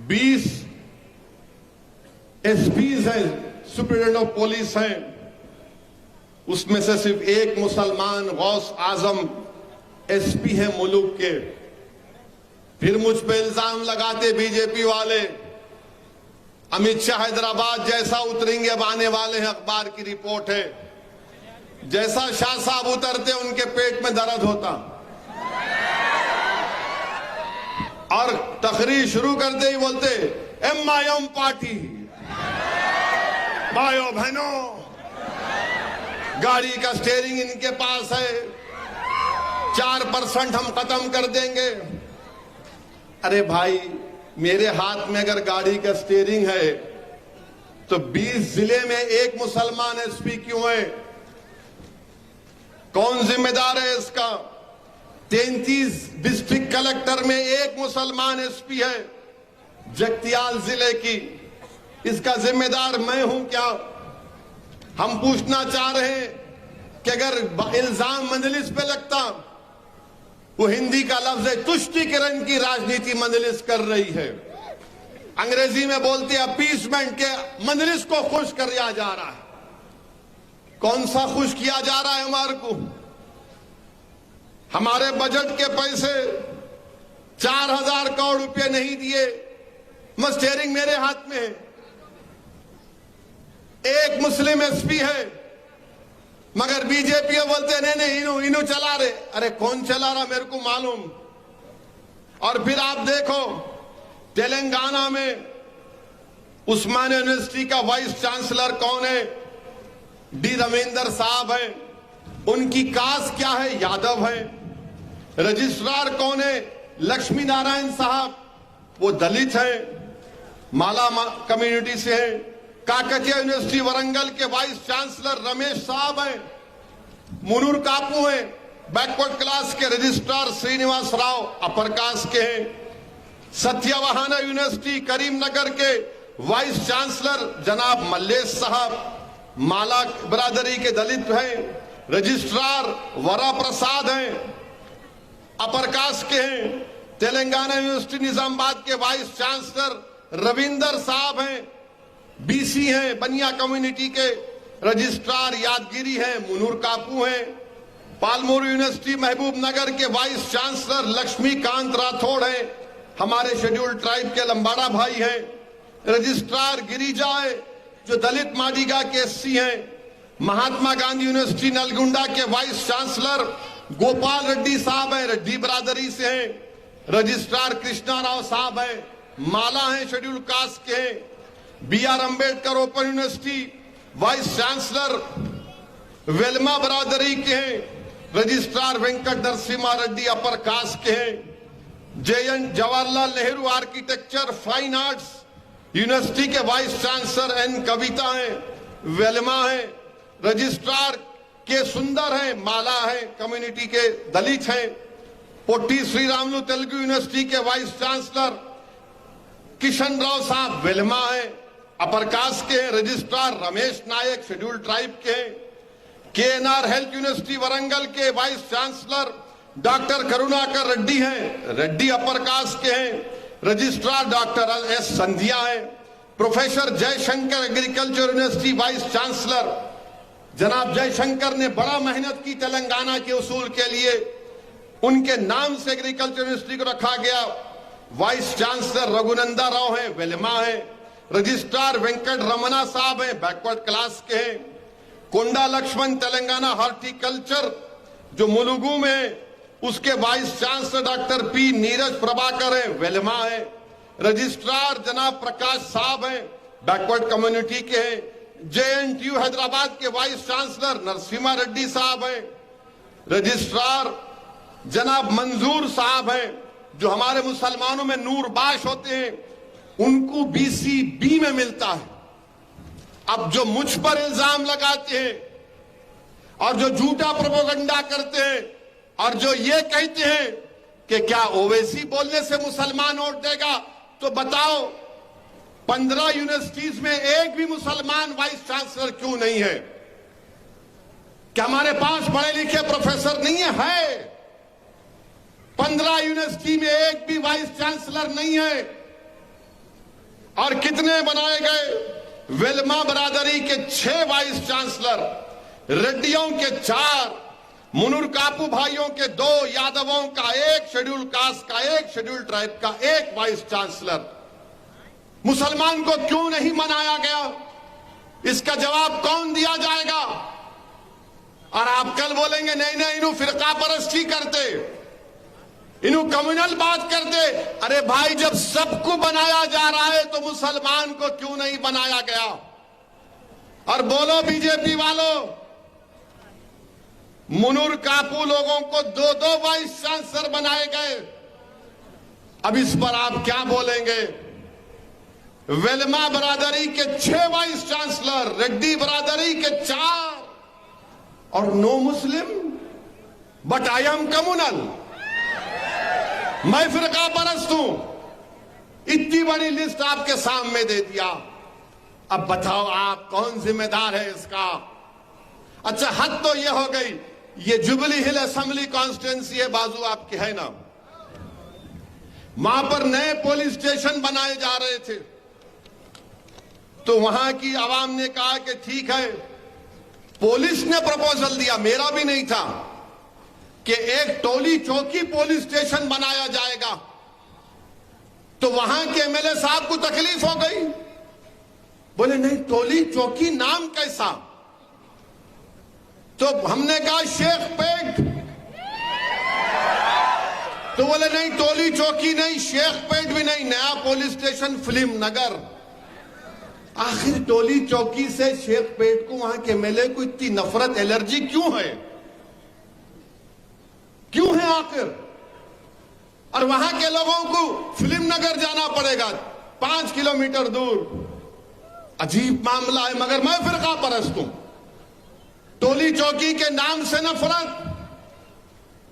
20 एसपीज हैं, सुप्रीडेंट ऑफ पुलिस हैं, उसमें से सिर्फ एक मुसलमान गौस आजम एसपी है मुल्क के। फिर मुझ पे इल्जाम लगाते बीजेपी वाले, अमित शाह हैदराबाद जैसा उतरेंगे, अब आने वाले हैं, अखबार की रिपोर्ट है। जैसा शाह साहब उतरते उनके पेट में दर्द होता, और तकरीर शुरू करते ही बोलते MIM पार्टी, भाइयों बहनों, गाड़ी का स्टीयरिंग इनके पास है, 4% हम खत्म कर देंगे। अरे भाई, मेरे हाथ में अगर गाड़ी का स्टीयरिंग है तो 20 जिले में एक मुसलमान एसपी क्यों है? कौन जिम्मेदार है इसका? 33 डिस्ट्रिक्ट कलेक्टर में एक मुसलमान एसपी है जगतियाल जिले की, इसका जिम्मेदार मैं हूं क्या? हम पूछना चाह रहे हैं कि अगर इल्जाम मजलिस पे लगता, वो हिंदी का लफ्ज है तुष्टीकरण की राजनीति मजलिस कर रही है, अंग्रेजी में बोलते हैं अपीसमेंट, के मजलिस को खुश किया जा रहा है। कौन सा खुश किया जा रहा है हमारे को? हमारे बजट के पैसे 4,000 करोड़ रुपए नहीं दिए, स्टीयरिंग मेरे हाथ में है, एक मुस्लिम एसपी है, मगर बीजेपी बोलते नहीं इनू चला रहे। अरे कौन चला रहा मेरे को मालूम। और फिर आप देखो तेलंगाना में उस्मानिया यूनिवर्सिटी का वाइस चांसलर कौन है? डी रविंदर साहब है, उनकी कास्ट क्या है? यादव है। रजिस्ट्रार कौन है? लक्ष्मी नारायण साहब, वो दलित है, माला कम्युनिटी से है। काकतिया यूनिवर्सिटी वरंगल के वाइस चांसलर रमेश साहब हैं। मुनूर कापू हैं, बैकवर्ड क्लास के। Registrar Srinivas Rao upper caste के हैं। सत्यवाहाना यूनिवर्सिटी करीमनगर के वाइस चांसलर जनाब मल्लेश साहब माला बरादरी के दलित हैं। रजिस्ट्रार वरा प्रसाद हैं, अपर कास्ट के हैं। तेलंगाना यूनिवर्सिटी निजामाबाद के वाइस चांसलर रविंदर साहब हैं, बीसी हैं, बनिया कम्युनिटी के। रजिस्ट्रार यादगिरी हैं, मुनूर कापू हैं। पालमोर यूनिवर्सिटी महबूब नगर के वाइस चांसलर लक्ष्मीकांत राठौड़ हैं, हमारे शेड्यूल्ड ट्राइब के लंबाड़ा भाई हैं। रजिस्ट्रार गिरिजा है, जो दलित मादिगा के एससी हैं। महात्मा गांधी यूनिवर्सिटी नलगुंडा के वाइस चांसलर गोपाल रेड्डी साहब हैं, रेड्डी बरादरी से हैं। रजिस्ट्रार कृष्णा राव साहब हैं, माला हैं, शेड्यूल्ड कास्ट के हैं। BR Ambedkar open university vice chancellor Velama बरादरी के हैं। Registrar Venkat Narasimha Reddy upper caste के हैं। JN Jawaharlal Nehru architecture fine arts university के वाइस चांसलर N कविता हैं, वेलमा हैं। रजिस्ट्रार के सुंदर हैं, माला है, कम्युनिटी के दलित हैं। पोट्टी श्री रामलू तेलुगु यूनिवर्सिटी के वाइस चांसलर किशन राव साहब वेलमा है, अपर कास्ट के। रजिस्ट्रार रमेश नायक शेड्यूल्ड ट्राइब के। KNR हेल्थ यूनिवर्सिटी वरंगल के vice chancellor doctor Karunakar Reddy हैं, रेड्डी अपर कास्ट के हैं। रजिस्ट्रार डॉक्टर S संध्या हैं। Professor Jaishankar agriculture university vice chancellor जनाब जयशंकर ने बड़ा मेहनत की तेलंगाना के उसूल के लिए, उनके नाम से एग्रीकल्चर यूनिवर्सिटी को रखा गया। वाइस चांसलर रघुनंदा राव हैं, वेलमा है। रजिस्ट्रार वेंकट रमना साहब हैं, बैकवर्ड क्लास के हैं। कोंडा लक्ष्मण तेलंगाना हॉर्टिकल्चर जो मुलुगु में है, उसके vice chancellor doctor P Neeraj Prabhakar हैं, वेलमा है। रजिस्ट्रार जनाब प्रकाश साहब हैं, बैकवर्ड कम्युनिटी के हैं। JNTU हैदराबाद के वाइस चांसलर नरसिम्हा रेड्डी साहब हैं। रजिस्ट्रार जनाब मंजूर साहब हैं, जो हमारे मुसलमानों में नूरबाश होते हैं, उनको BCB में मिलता है। अब जो मुझ पर इल्जाम लगाते हैं और जो झूठा प्रोपेगेंडा करते हैं और जो ये कहते हैं कि क्या ओवैसी बोलने से मुसलमान वोट देगा? तो बताओ 15 यूनिवर्सिटीज में एक भी मुसलमान वाइस चांसलर क्यों नहीं है? क्या हमारे पास पढ़े लिखे प्रोफेसर नहीं है? 15 यूनिवर्सिटी में एक भी वाइस चांसलर नहीं है। और कितने बनाए गए? वेलमा बरादरी के 6 वाइस चांसलर, रेड्डियों के 4, मुनूर कापू भाइयों के 2, यादवों का 1, शेड्यूल कास्ट का 1, शेड्यूल ट्राइब का 1 वाइस चांसलर। मुसलमान को क्यों नहीं मनाया गया? इसका जवाब कौन दिया जाएगा? और आप कल बोलेंगे नहीं नहीं इन्हों फिरका परस्ती करते, इन्हों कम्युनल बात करते। अरे भाई, जब सबको बनाया जा रहा है तो मुसलमान को क्यों नहीं बनाया गया? और बोलो बीजेपी वालों, मुनूर कापू लोगों को 2-2 वाइस चांसलर बनाए गए। अब इस पर आप क्या बोलेंगे? वेलमा बरादरी के 6 वाइस चांसलर, रेड्डी बरादरी के 4, और no Muslim but I am communal, मैं फिरका परस्त हूं। इतनी बड़ी लिस्ट आपके सामने दे दिया। अब बताओ आप कौन जिम्मेदार है इसका? अच्छा, हद तो यह हो गई, ये जुबली हिल असेंबली कॉन्स्टिट्यूंसी है, बाजू आपकी है ना, वहां पर नए पुलिस स्टेशन बनाए जा रहे थे। तो वहां की आवाम ने कहा कि ठीक है, पुलिस ने प्रपोजल दिया, मेरा भी नहीं था, कि एक टोली चौकी पुलिस स्टेशन बनाया जाएगा। तो वहां के एमएलए साहब को तकलीफ हो गई, बोले नहीं टोली चौकी नाम कैसा? तो हमने कहा शेख पेट। तो बोले नहीं टोली चौकी नहीं, शेख पेट भी नहीं, नया पुलिस स्टेशन फिल्म नगर। आखिर टोली चौकी से शेख पेट को वहां के एमएलए को इतनी नफरत, एलर्जी क्यों है? क्यों है आखिर? और वहां के लोगों को फिल्म नगर जाना पड़ेगा 5 किलोमीटर दूर। अजीब मामला है। मगर मैं फिरका परस्त हूं। टोली चौकी के नाम से नफरत,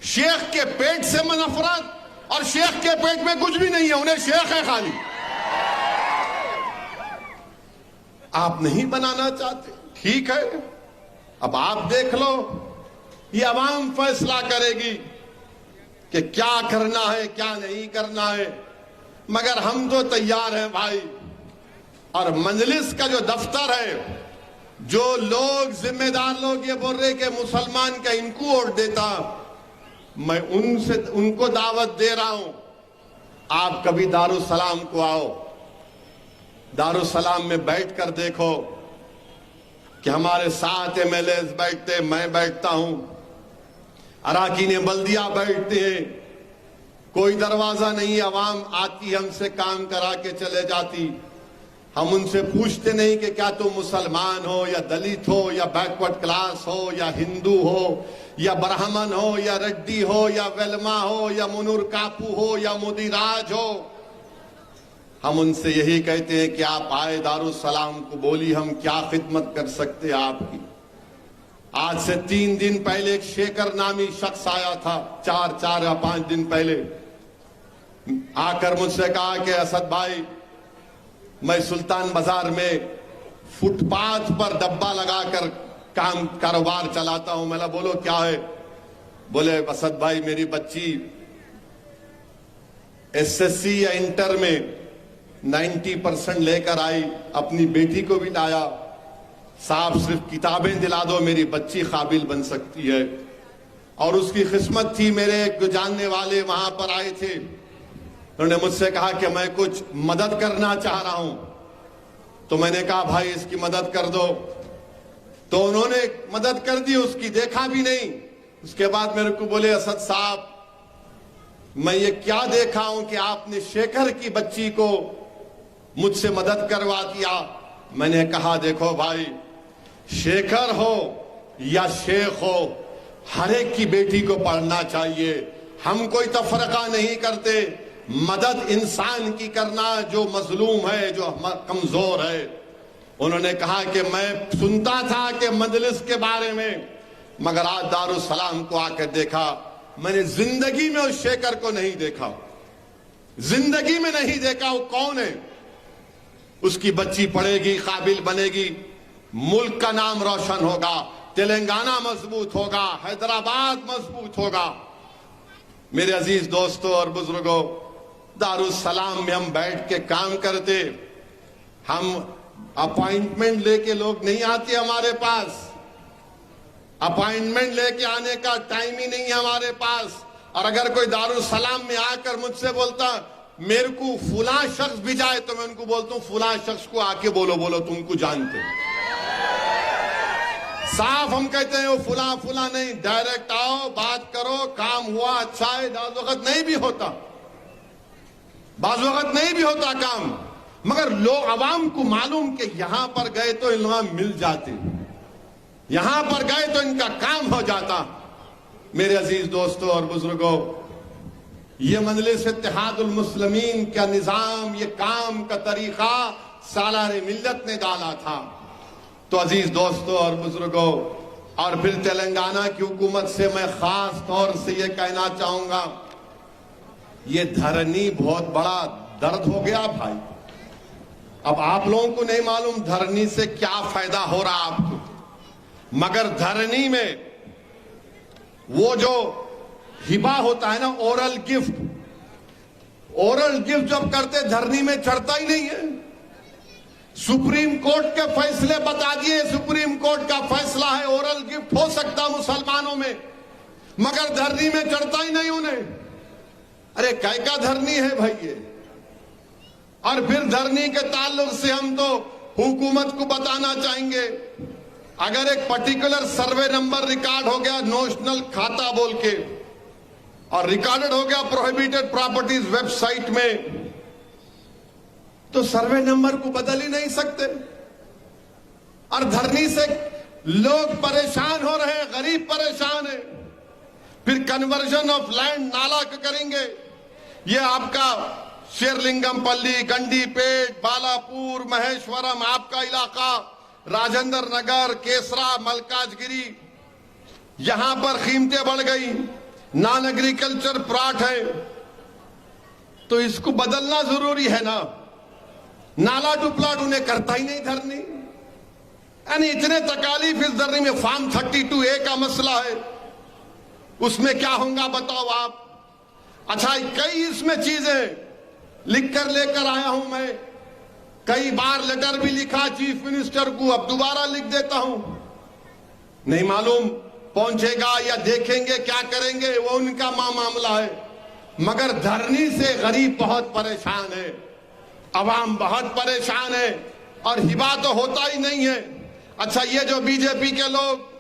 शेख के पेट से नफरत, और शेख के पेट में कुछ भी नहीं है, उन्हें शेख है खाली। आप नहीं बनाना चाहते, ठीक है, अब आप देख लो, ये अवाम फैसला करेगी कि क्या करना है क्या नहीं करना है। मगर हम तो तैयार हैं भाई। और मजलिस का जो दफ्तर है, जो लोग जिम्मेदार लोग ये बोल रहे कि मुसलमान का इनको वोट देता, मैं उनको दावत दे रहा हूं, आप कभी दारुसलाम को आओ, दारुसलाम में बैठकर देखो कि हमारे साथ एमएलए बैठते, मैं बैठता हूं, अराकीन बल्दिया बैठते हैं, कोई दरवाजा नहीं, अवाम आती हमसे काम करा के चले जाती। हम उनसे पूछते नहीं कि क्या तुम मुसलमान हो या दलित हो या बैकवर्ड क्लास हो या हिंदू हो या ब्राह्मण हो या रेड्डी हो या वेलमा हो या मुनूर कापू हो या मुदिराज हो। हम उनसे यही कहते हैं कि आप आए दारुसलाम को, बोली हम क्या खिदमत कर सकते हैं आपकी। आज से 3 दिन पहले एक शेखर नामी शख्स आया था, 4 या 5 दिन पहले, आकर मुझसे कहा कि असद भाई, मैं सुल्तान बाजार में फुटपाथ पर डब्बा लगाकर कारोबार चलाता हूं। मैंने बोलो क्या है? बोले असद भाई, मेरी बच्ची एसएससी या इंटर में 90% लेकर आई, अपनी बेटी को भी लाया। साहब सिर्फ किताबें दिला दो, मेरी बच्ची काबिल बन सकती है। और उसकी किस्मत थी, मेरे एक जानने वाले वहां पर आए थे, उन्होंने मुझसे कहा कि मैं कुछ मदद करना चाह रहा हूं। तो मैंने कहा भाई इसकी मदद कर दो। तो उन्होंने मदद कर दी, उसकी देखा भी नहीं। उसके बाद मेरे को बोले असद साहब, मैं ये क्या देखा हूं कि आपने शेखर की बच्ची को मुझसे मदद करवा दिया। मैंने कहा देखो भाई, शेखर हो या शेख हो, हर एक की बेटी को पढ़ना चाहिए। हम कोई तफरका नहीं करते। मदद इंसान की करना जो मजलूम है, जो कमजोर है। उन्होंने कहा कि मैं सुनता था कि मजलिस के बारे में, मगर आज दारुसलाम को आकर देखा मैंने जिंदगी में उस शेखर को नहीं देखा, जिंदगी में नहीं देखा। वो कौन है? उसकी बच्ची पढ़ेगी, काबिल बनेगी, मुल्क का नाम रोशन होगा, तेलंगाना मजबूत होगा, हैदराबाद मजबूत होगा। मेरे अजीज दोस्तों और बुजुर्गों, दारुस्सलाम में हम बैठ के काम करते, हम अपॉइंटमेंट लेके लोग नहीं आते हमारे पास, अपॉइंटमेंट लेके आने का टाइम ही नहीं है हमारे पास। और अगर कोई दारुस्सलाम में आकर मुझसे बोलता मेरे को फुला शख्स भी जाए, तो मैं उनको बोलता हूं फुला शख्स को आके बोलो तुमको जानते। साफ हम कहते हैं वो फुला फुला नहीं, डायरेक्ट आओ, बात करो, काम हुआ अच्छा है। बाज़ वक़्त नहीं भी होता, बाज़ वक़्त नहीं भी होता काम, मगर लोग अवाम को मालूम कि यहां पर गए तो इल्हाम मिल जाते, यहां पर गए तो इनका काम हो जाता। मेरे अजीज दोस्तों और बुजुर्गों, ये मजलिस इत्तेहादुल मुस्लिमीन का निजाम, ये काम का तरीका सालारे मिल्लत ने डाला था। तो अजीज दोस्तों और बुजुर्गों, और फिर तेलंगाना की हुकूमत से मैं खास तौर से ये कहना चाहूंगा, ये धरनी बहुत बड़ा दर्द हो गया भाई। अब आप लोगों को नहीं मालूम धरनी से क्या फायदा हो रहा आपको, मगर धरनी में वो जो हिबा होता है ना, ओरल गिफ्ट, ओरल गिफ्ट जब करते धरनी में चढ़ता ही नहीं है। सुप्रीम कोर्ट के फैसले बता दिए, सुप्रीम कोर्ट का फैसला है ओरल गिफ्ट हो सकता मुसलमानों में, मगर धरनी में चढ़ता ही नहीं उन्हें। अरे कैका धरनी है भाई ये। और फिर धरनी के ताल्लुक से हम तो हुकूमत को बताना चाहेंगे, अगर एक पर्टिकुलर सर्वे नंबर रिकॉर्ड हो गया नोशनल खाता बोल के, और रिकॉर्डेड हो गया प्रोहिबिटेड प्रॉपर्टीज वेबसाइट में, तो सर्वे नंबर को बदल ही नहीं सकते। और धरनी से लोग परेशान हो रहे हैं, गरीब परेशान है। फिर कन्वर्जन ऑफ लैंड नाला करेंगे, ये आपका शेरलिंगमपल्ली, गंडीपेट, बालापुर, महेश्वरम आपका इलाका, राजेंद्र नगर, केसरा, मलकाजगिरी, यहां पर कीमतें बढ़ गई, नॉन एग्रीकल्चर प्लॉट है, तो इसको बदलना जरूरी है ना। नाला टू प्लॉट उन्हें करता ही नहीं धरनी, यानी इतने तकालीफ इस धरनी में। फार्म 32A का मसला है, उसमें क्या होगा बताओ आप। अच्छा, कई इसमें चीजें लिख कर लेकर आया हूं मैं, कई बार लेटर भी लिखा चीफ मिनिस्टर को, अब दोबारा लिख देता हूं। नहीं मालूम पहुंचेगा या देखेंगे क्या करेंगे, वो उनका मामला है, मगर धरनी से गरीब बहुत परेशान है, अवाम बहुत परेशान है, और हिबा तो होता ही नहीं है। अच्छा, ये जो बीजेपी के लोग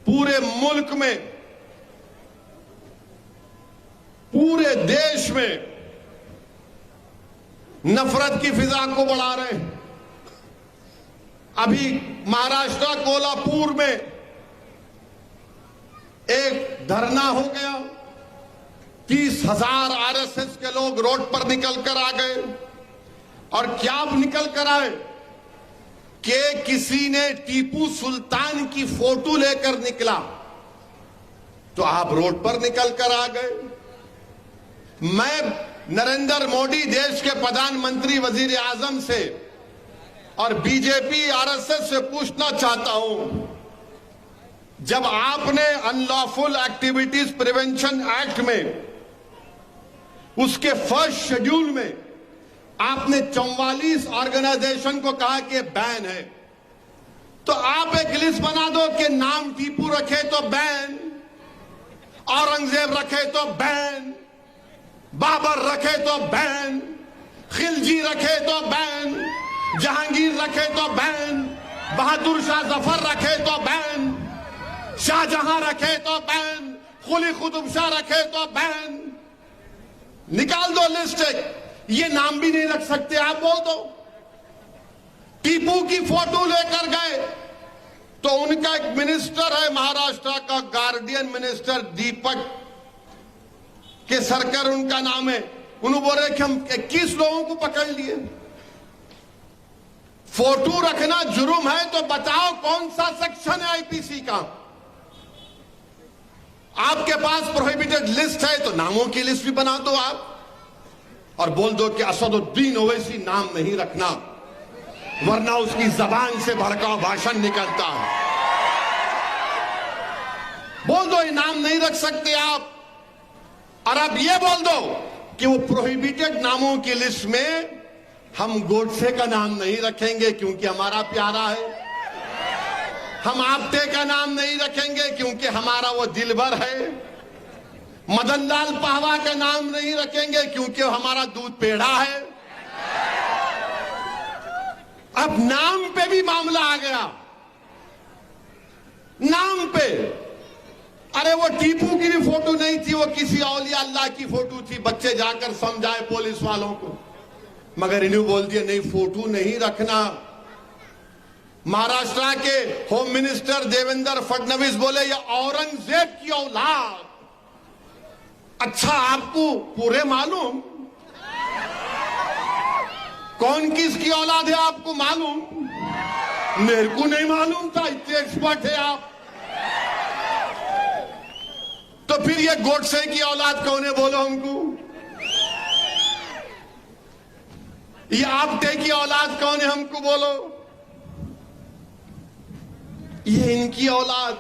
पूरे मुल्क में, पूरे देश में नफरत की फिजा को बढ़ा रहे हैं। अभी महाराष्ट्र कोल्हापुर में एक धरना हो गया, 30,000 आरएसएस के लोग रोड पर निकल कर आ गए, और क्या निकल कर आए कि किसी ने टीपू सुल्तान की फोटो लेकर निकला, तो आप रोड पर निकल कर आ गए। मैं नरेंद्र मोदी देश के प्रधानमंत्री, वजीर आजम से और बीजेपी आरएसएस से पूछना चाहता हूं, जब आपने अनलॉफुल एक्टिविटीज प्रिवेंशन एक्ट में उसके फर्स्ट शेड्यूल में आपने 44 ऑर्गेनाइजेशन को कहा कि बैन है, तो आप एक लिस्ट बना दो कि नाम टीपू रखे तो बैन, औरंगजेब रखे तो बैन, बाबर रखे तो बैन, खिलजी रखे तो बैन, जहांगीर रखे तो बैन, बहादुर शाह जफर रखे तो बैन, शाहजहां रखे तो बैन, कुली कुतुब शाह रखे तो बैन। निकाल दो लिस्ट, ये नाम भी नहीं रख सकते आप, बोल दो। टीपू की फोटो लेकर गए, तो उनका एक मिनिस्टर है महाराष्ट्र का, गार्डियन मिनिस्टर दीपक के सरकार उनका नाम है, उन्होंने बोले कि हम 21 लोगों को पकड़ लिए। फोटो रखना जुर्म है तो बताओ कौन सा सेक्शन है आईपीसी का। आपके पास प्रोहिबिटेड लिस्ट है तो नामों की लिस्ट भी बना दो आप, और बोल दो कि असदुद्दीन ओवैसी नाम नहीं रखना, वरना उसकी जबान से भड़काऊ भाषण निकलता है। बोल दो ये नाम नहीं रख सकते आप। और अब ये बोल दो कि वो प्रोहिबिटेड नामों की लिस्ट में हम गोडसे का नाम नहीं रखेंगे क्योंकि हमारा प्यारा है, हम आप्टे का नाम नहीं रखेंगे क्योंकि हमारा वो दिलबर है, मदन लाल पाहवा का नाम नहीं रखेंगे क्योंकि हमारा दूध पेड़ा है। अब नाम पे भी मामला आ गया, नाम पे। अरे वो टीपू की भी फोटो नहीं थी, वो किसी औलिया अल्लाह की फोटो थी, बच्चे जाकर समझाए पुलिस वालों को, मगर इन्होंने बोल दिया नहीं फोटो नहीं रखना। महाराष्ट्र के होम मिनिस्टर देवेंद्र फडणवीस बोले ये औरंगजेब की औलाद। अच्छा आपको पूरे मालूम कौन किसकी औलाद है? आपको मालूम? मेरे को नहीं मालूम था, इतने एक्सपर्ट है आप। तो फिर ये गोडसे की औलाद कौन है बोलो हमको? ये आप्टे की औलाद कौन है हमको बोलो? ये इनकी औलाद।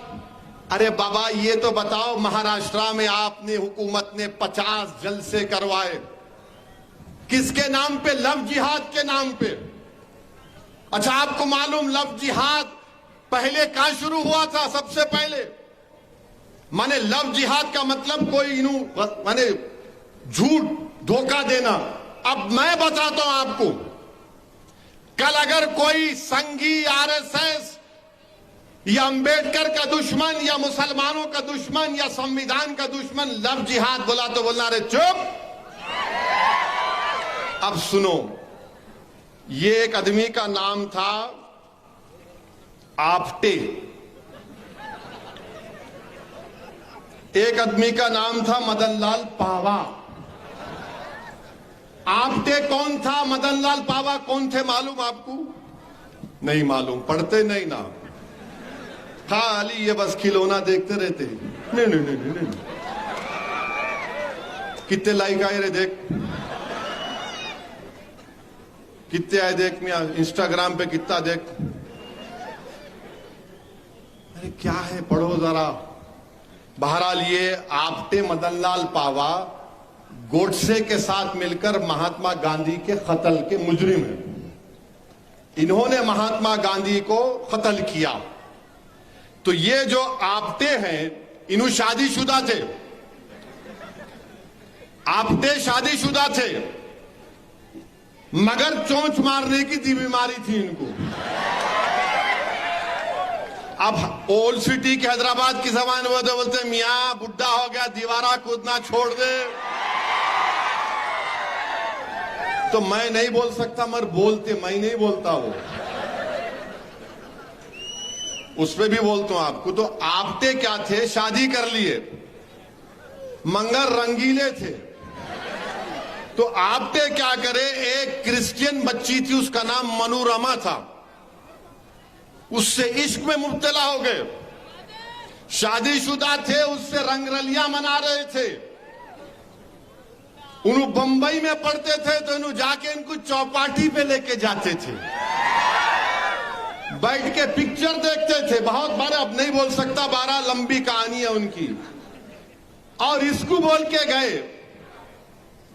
अरे बाबा ये तो बताओ, महाराष्ट्र में आपने हुकूमत ने 50 जलसे करवाए, किसके नाम पे? लव जिहाद के नाम पे। अच्छा आपको मालूम लव जिहाद पहले कहां शुरू हुआ था? सबसे पहले माने लव जिहाद का मतलब कोई माने झूठ धोखा देना। अब मैं बताता हूं आपको, कल अगर कोई संघी आरएसएस या अंबेडकर का दुश्मन या मुसलमानों का दुश्मन या संविधान का दुश्मन लव जिहाद बोला तो बोलना अरे चुप। अब सुनो, ये एक आदमी का नाम था आप्टे, एक आदमी का नाम था मदन लाल पावा। आप्टे कौन था? मदन लाल पावा कौन थे मालूम आपको? नहीं मालूम, पढ़ते नहीं ना, खाली ये बस खिलौना देखते रहते। नहीं नहीं नहीं नहीं, नहीं। कितने लाइक आए रे देख, कितने आए देख, मैं इंस्टाग्राम पे कितना देख। अरे क्या है, पढ़ो जरा। बहरहाल ये आप्टे मदन लाल पावा गोडसे के साथ मिलकर महात्मा गांधी के कत्ल के मुजरिम हैं। इन्होंने महात्मा गांधी को कत्ल किया। तो ये जो आप्टे हैं इन्हों शादीशुदा थे, आप्टे शादीशुदा थे, मगर चोंच मारने की बीमारी थी इनको। अब ओल्ड सिटी के हैदराबाद की जबान में तो बोलते मियां बुढ़ा हो गया, दीवारा कूदना छोड़ दे। तो मैं नहीं बोल सकता, मगर बोलते, मैं नहीं बोलता वो, उसमें भी बोलता हूं आपको। तो आप्टे क्या थे? शादी कर लिए, मंगर रंगीले थे। तो आप्टे क्या करे, एक क्रिश्चियन बच्ची थी, उसका नाम मनोरमा था, उससे इश्क में मुब्तला हो गए। शादीशुदा थे, उससे रंगरलियां मना रहे थे। उन्होंने बंबई में पढ़ते थे तो इन्हों जाके इनको चौपाटी पे लेके जाते थे, बैठ के पिक्चर देखते थे बहुत बार। अब नहीं बोल सकता, 12 लंबी कहानी है उनकी। और इसको बोल के गए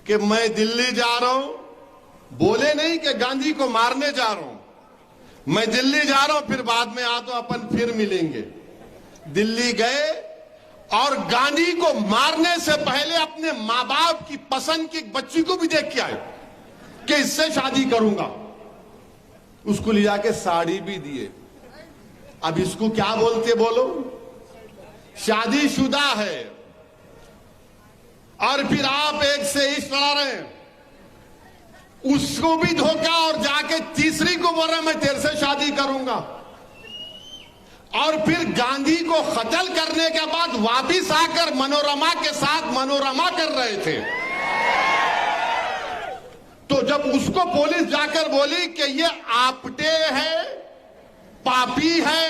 कि मैं दिल्ली जा रहा हूं, बोले नहीं कि गांधी को मारने जा रहा हूं, मैं दिल्ली जा रहा हूं, फिर बाद में आ तो अपन फिर मिलेंगे। दिल्ली गए और गांधी को मारने से पहले अपने मां बाप की पसंद की बच्ची को भी देख के आए कि इससे शादी करूंगा। उसको ले जाके साड़ी भी दिए। अब इसको क्या बोलते बोलो? शादीशुदा है और फिर आप एक से इश्क लड़ा रहे हैं, उसको भी धोखा, और जाके तीसरी को बोल रहे मैं तेरे से शादी करूंगा। और फिर गांधी को कत्ल करने के बाद वापिस आकर मनोरमा के साथ मनोरमा कर रहे थे। तो जब उसको पुलिस जाकर बोली कि ये आप्टे है, पापी है,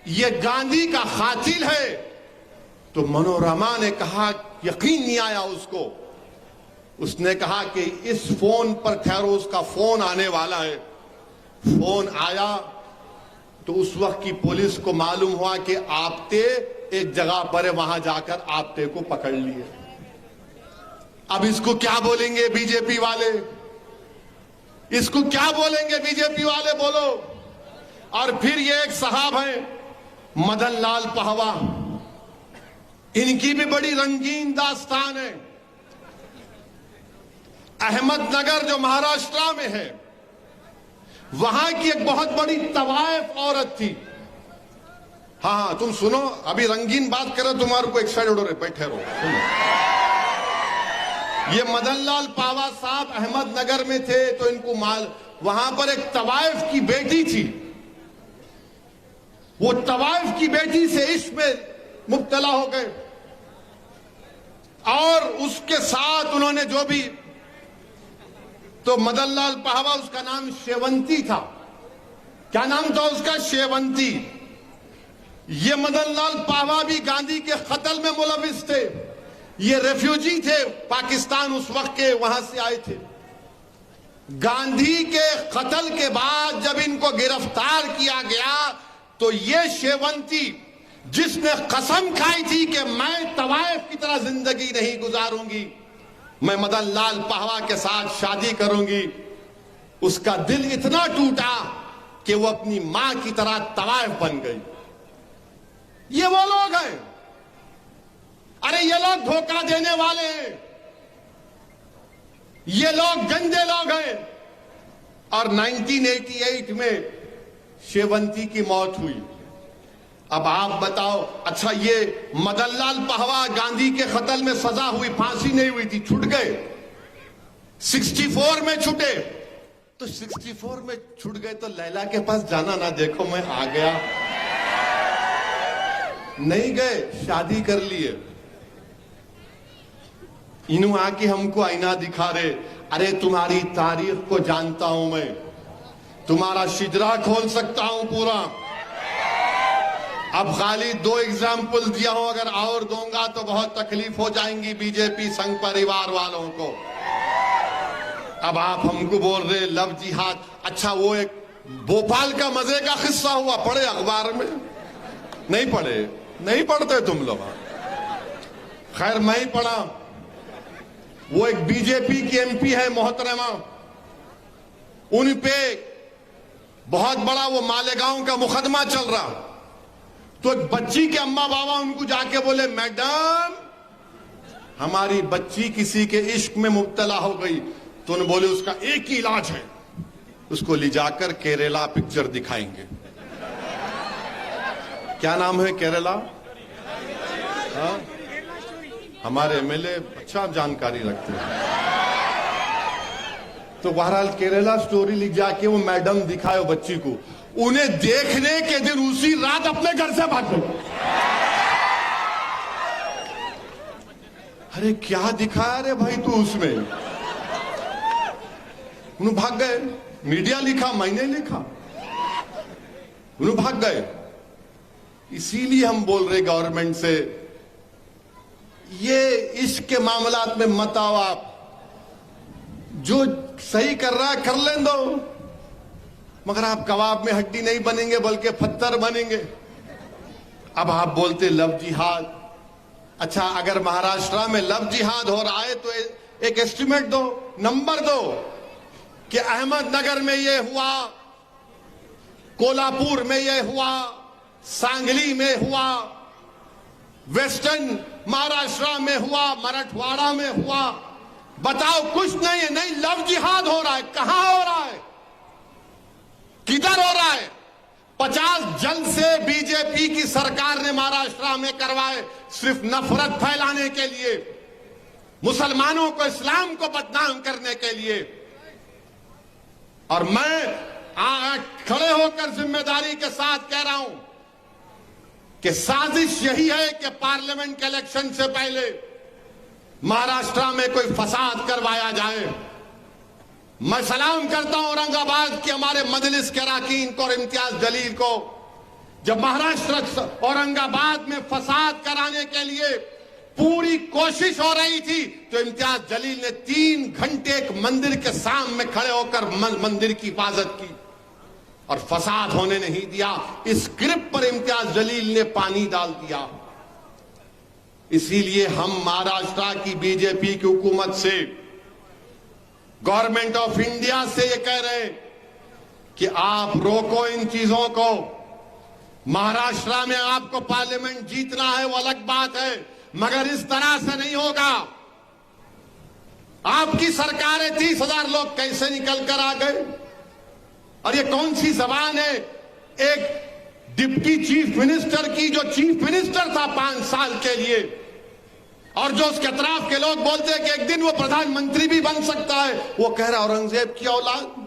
ये गांधी का कातिल है, तो मनोरमा ने कहा, यकीन नहीं आया उसको। उसने कहा कि इस फोन पर ठहरो, उसका फोन आने वाला है। फोन आया तो उस वक्त की पुलिस को मालूम हुआ कि आपते एक जगह पर है, वहां जाकर आपते को पकड़ लिए। अब इसको क्या बोलेंगे बीजेपी वाले? इसको क्या बोलेंगे बीजेपी वाले? बोलो। और फिर ये एक साहब हैं मदन लाल पाहवा, इनकी भी बड़ी रंगीन दास्तान है। अहमदनगर जो महाराष्ट्र में है, वहां की एक बहुत बड़ी तवायफ औरत थी। हाँ, तुम सुनो, अभी रंगीन बात करो, तुम्हारे को एक्साइटेड हो रहे, बैठे रहो, सुनो। ये मदनलाल पावा साहब अहमदनगर में थे, तो इनको वहां पर एक तवायफ की बेटी थी। वो तवायफ की बेटी से इश्क में मुब्तला हो गए और उसके साथ उन्होंने जो भी, तो मदनलाल पाहवा, उसका नाम शेवंती था। क्या नाम था उसका? शेवंती। ये मदनलाल पाहवा भी गांधी के कत्ल में मुलविस थे। ये रेफ्यूजी थे, पाकिस्तान उस वक्त के, वहां से आए थे। गांधी के कत्ल के बाद जब इनको गिरफ्तार किया गया तो ये शेवंती, जिसने कसम खाई थी कि मैं तवायफ की तरह जिंदगी नहीं गुजारूंगी, मैं मदन लाल पाहवा के साथ शादी करूंगी, उसका दिल इतना टूटा कि वो अपनी मां की तरह तवायफ बन गई। ये वो लोग हैं। अरे ये लोग धोखा देने वाले हैं, ये लोग गंदे लोग हैं। और 1988 में शेवंती की मौत हुई। अब आप बताओ, अच्छा ये मदनलाल पाहवा, गांधी के कत्ल में सजा हुई, फांसी नहीं हुई थी, छूट गए, 64 में छूटे। तो 64 में छूट गए तो लैला के पास जाना ना, देखो मैं आ गया, नहीं गए, शादी कर लिए। इन्हों आके हमको आईना दिखा रहे, अरे तुम्हारी तारीख को जानता हूं मैं, तुम्हारा शिजरा खोल सकता हूं पूरा। अब खाली 2 एग्जाम्पल दिया हूं, अगर और दूंगा तो बहुत तकलीफ हो जाएंगी बीजेपी संघ परिवार वालों को। अब आप हमको बोल रहे लव जिहाद। अच्छा, वो एक भोपाल का मजे का किस्सा हुआ, पढ़े अखबार में? नहीं पढ़े? नहीं पढ़ते तुम लोग? खैर मैं ही पढ़ा। वो एक बीजेपी की एमपी है मोहतरमा, उन पे बहुत बड़ा वो मालेगांव का मुकदमा चल रहा। तो एक बच्ची के अम्मा बाबा उनको जाके बोले, मैडम हमारी बच्ची किसी के इश्क में मुब्तला हो गई। तो उन्होंने बोले उसका एक ही इलाज है, उसको ले जाकर केरला पिक्चर दिखाएंगे। क्या नाम है? केरला। हाँ? हमारे एमएलए अच्छा जानकारी रखते हैं। तो बहरहाल केरला स्टोरी लिख जाके वो मैडम दिखाए बच्ची को, उन्हें देखने के दिन उसी रात अपने घर से भाग गई। अरे क्या दिखाया रे भाई तू उसमें? उन्हें भाग गए। मीडिया लिखा, मैंने लिखा, उन्हें भाग गए। इसीलिए हम बोल रहे गवर्नमेंट से, ये इश्क के मामलात में मत आओ आप, जो सही कर रहा है कर लें दो, मगर आप कबाब में हड्डी नहीं बनेंगे बल्कि पत्थर बनेंगे। अब आप बोलते लव जिहाद। अच्छा, अगर महाराष्ट्र में लव जिहाद हो रहा है तो एक एस्टिमेट दो, नंबर दो कि अहमदनगर में ये हुआ, कोल्हापुर में ये हुआ, सांगली में हुआ, वेस्टर्न महाराष्ट्र में हुआ, मराठवाड़ा में हुआ। बताओ, कुछ नहीं है। नहीं, लव जिहाद हो रहा है। कहां हो रहा है? किधर हो रहा है? 50 जल्द से बीजेपी की सरकार ने महाराष्ट्र में करवाए, सिर्फ नफरत फैलाने के लिए, मुसलमानों को, इस्लाम को बदनाम करने के लिए। और मैं खड़े होकर जिम्मेदारी के साथ कह रहा हूं कि साजिश यही है कि पार्लियामेंट के इलेक्शन से पहले महाराष्ट्र में कोई फसाद करवाया जाए। मैं सलाम करता हूं औरंगाबाद के हमारे मजलिस के अरकान को और इम्तियाज जलील को जब महाराष्ट्र औरंगाबाद में फसाद कराने के लिए पूरी कोशिश हो रही थी तो इम्तियाज जलील ने 3 घंटे एक मंदिर के सामने खड़े होकर मंदिर की हिफाजत की और फसाद होने नहीं दिया। इस स्क्रिप्ट पर इम्तियाज जलील ने पानी डाल दिया। इसीलिए हम महाराष्ट्र की बीजेपी की हुकूमत से, गवर्नमेंट ऑफ इंडिया से ये कह रहे हैं कि आप रोको इन चीजों को। महाराष्ट्र में आपको पार्लियामेंट जीतना है वो अलग बात है, मगर इस तरह से नहीं होगा। आपकी सरकारें 30,000 लोग कैसे निकल कर आ गए? और ये कौन सी जबान है एक डिप्टी चीफ मिनिस्टर की, जो चीफ मिनिस्टर था 5 साल के लिए, और जो उसके अतराफ के लोग बोलते हैं कि एक दिन वो प्रधानमंत्री भी बन सकता है, वो कह रहा औरंगजेब की औलाद।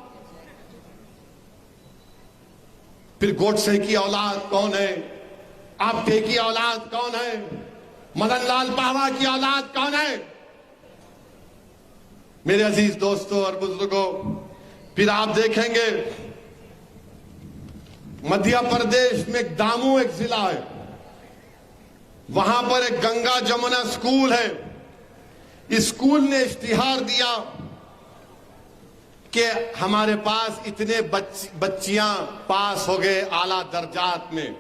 फिर गोडसे की औलाद कौन है? आप्टे की औलाद कौन है? मदन लाल पावा की औलाद कौन है? मेरे अजीज दोस्तों और बुजुर्गों, फिर आप देखेंगे मध्य प्रदेश में दामू एक जिला है, वहां पर एक गंगा जमुना स्कूल है। इस स्कूल ने इश्तिहार दिया कि हमारे पास इतने बच्चियां पास हो गए आला दर्जात में।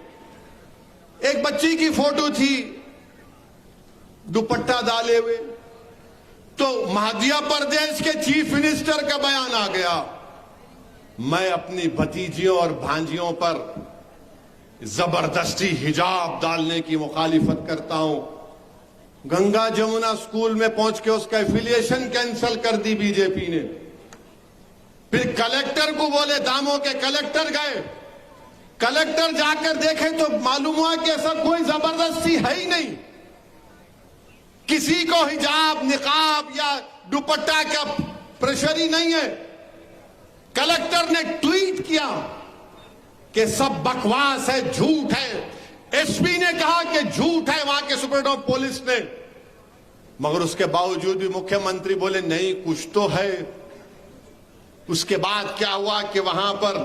एक बच्ची की फोटो थी दुपट्टा डाले हुए, तो मध्य प्रदेश के चीफ मिनिस्टर का बयान आ गया, मैं अपनी भतीजियों और भांजियों पर जबरदस्ती हिजाब डालने की मुखालिफत करता हूं। गंगा जमुना स्कूल में पहुंच के उसका एफिलिएशन कैंसिल कर दी बीजेपी ने। फिर कलेक्टर को बोले, दामों के कलेक्टर गए, कलेक्टर जाकर देखे तो मालूम हुआ कि ऐसा कोई जबरदस्ती है ही नहीं, किसी को हिजाब निकाब या दुपट्टा का प्रेशर ही नहीं है। कलेक्टर ने ट्वीट किया कि सब बकवास है, झूठ है। एसपी ने कहा कि झूठ है, वहां के सुप्रीम ऑफ पुलिस ने, मगर उसके बावजूद भी मुख्यमंत्री बोले नहीं कुछ तो है। उसके बाद क्या हुआ कि वहां पर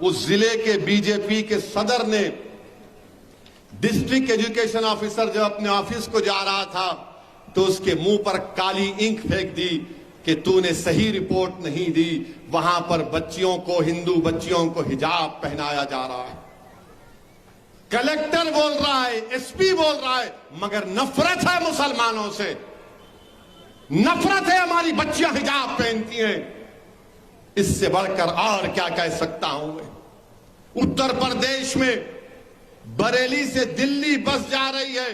उस जिले के बीजेपी के सदर ने, डिस्ट्रिक्ट एजुकेशन ऑफिसर जब अपने ऑफिस को जा रहा था तो उसके मुंह पर काली इंक फेंक दी कि तूने सही रिपोर्ट नहीं दी, वहां पर बच्चियों को, हिंदू बच्चियों को हिजाब पहनाया जा रहा है। कलेक्टर बोल रहा है, एसपी बोल रहा है, मगर नफरत है मुसलमानों से, नफरत है, हमारी बच्चियां हिजाब पहनती हैं। इससे बढ़कर और क्या कह सकता हूं मैं। उत्तर प्रदेश में बरेली से दिल्ली बस जा रही है,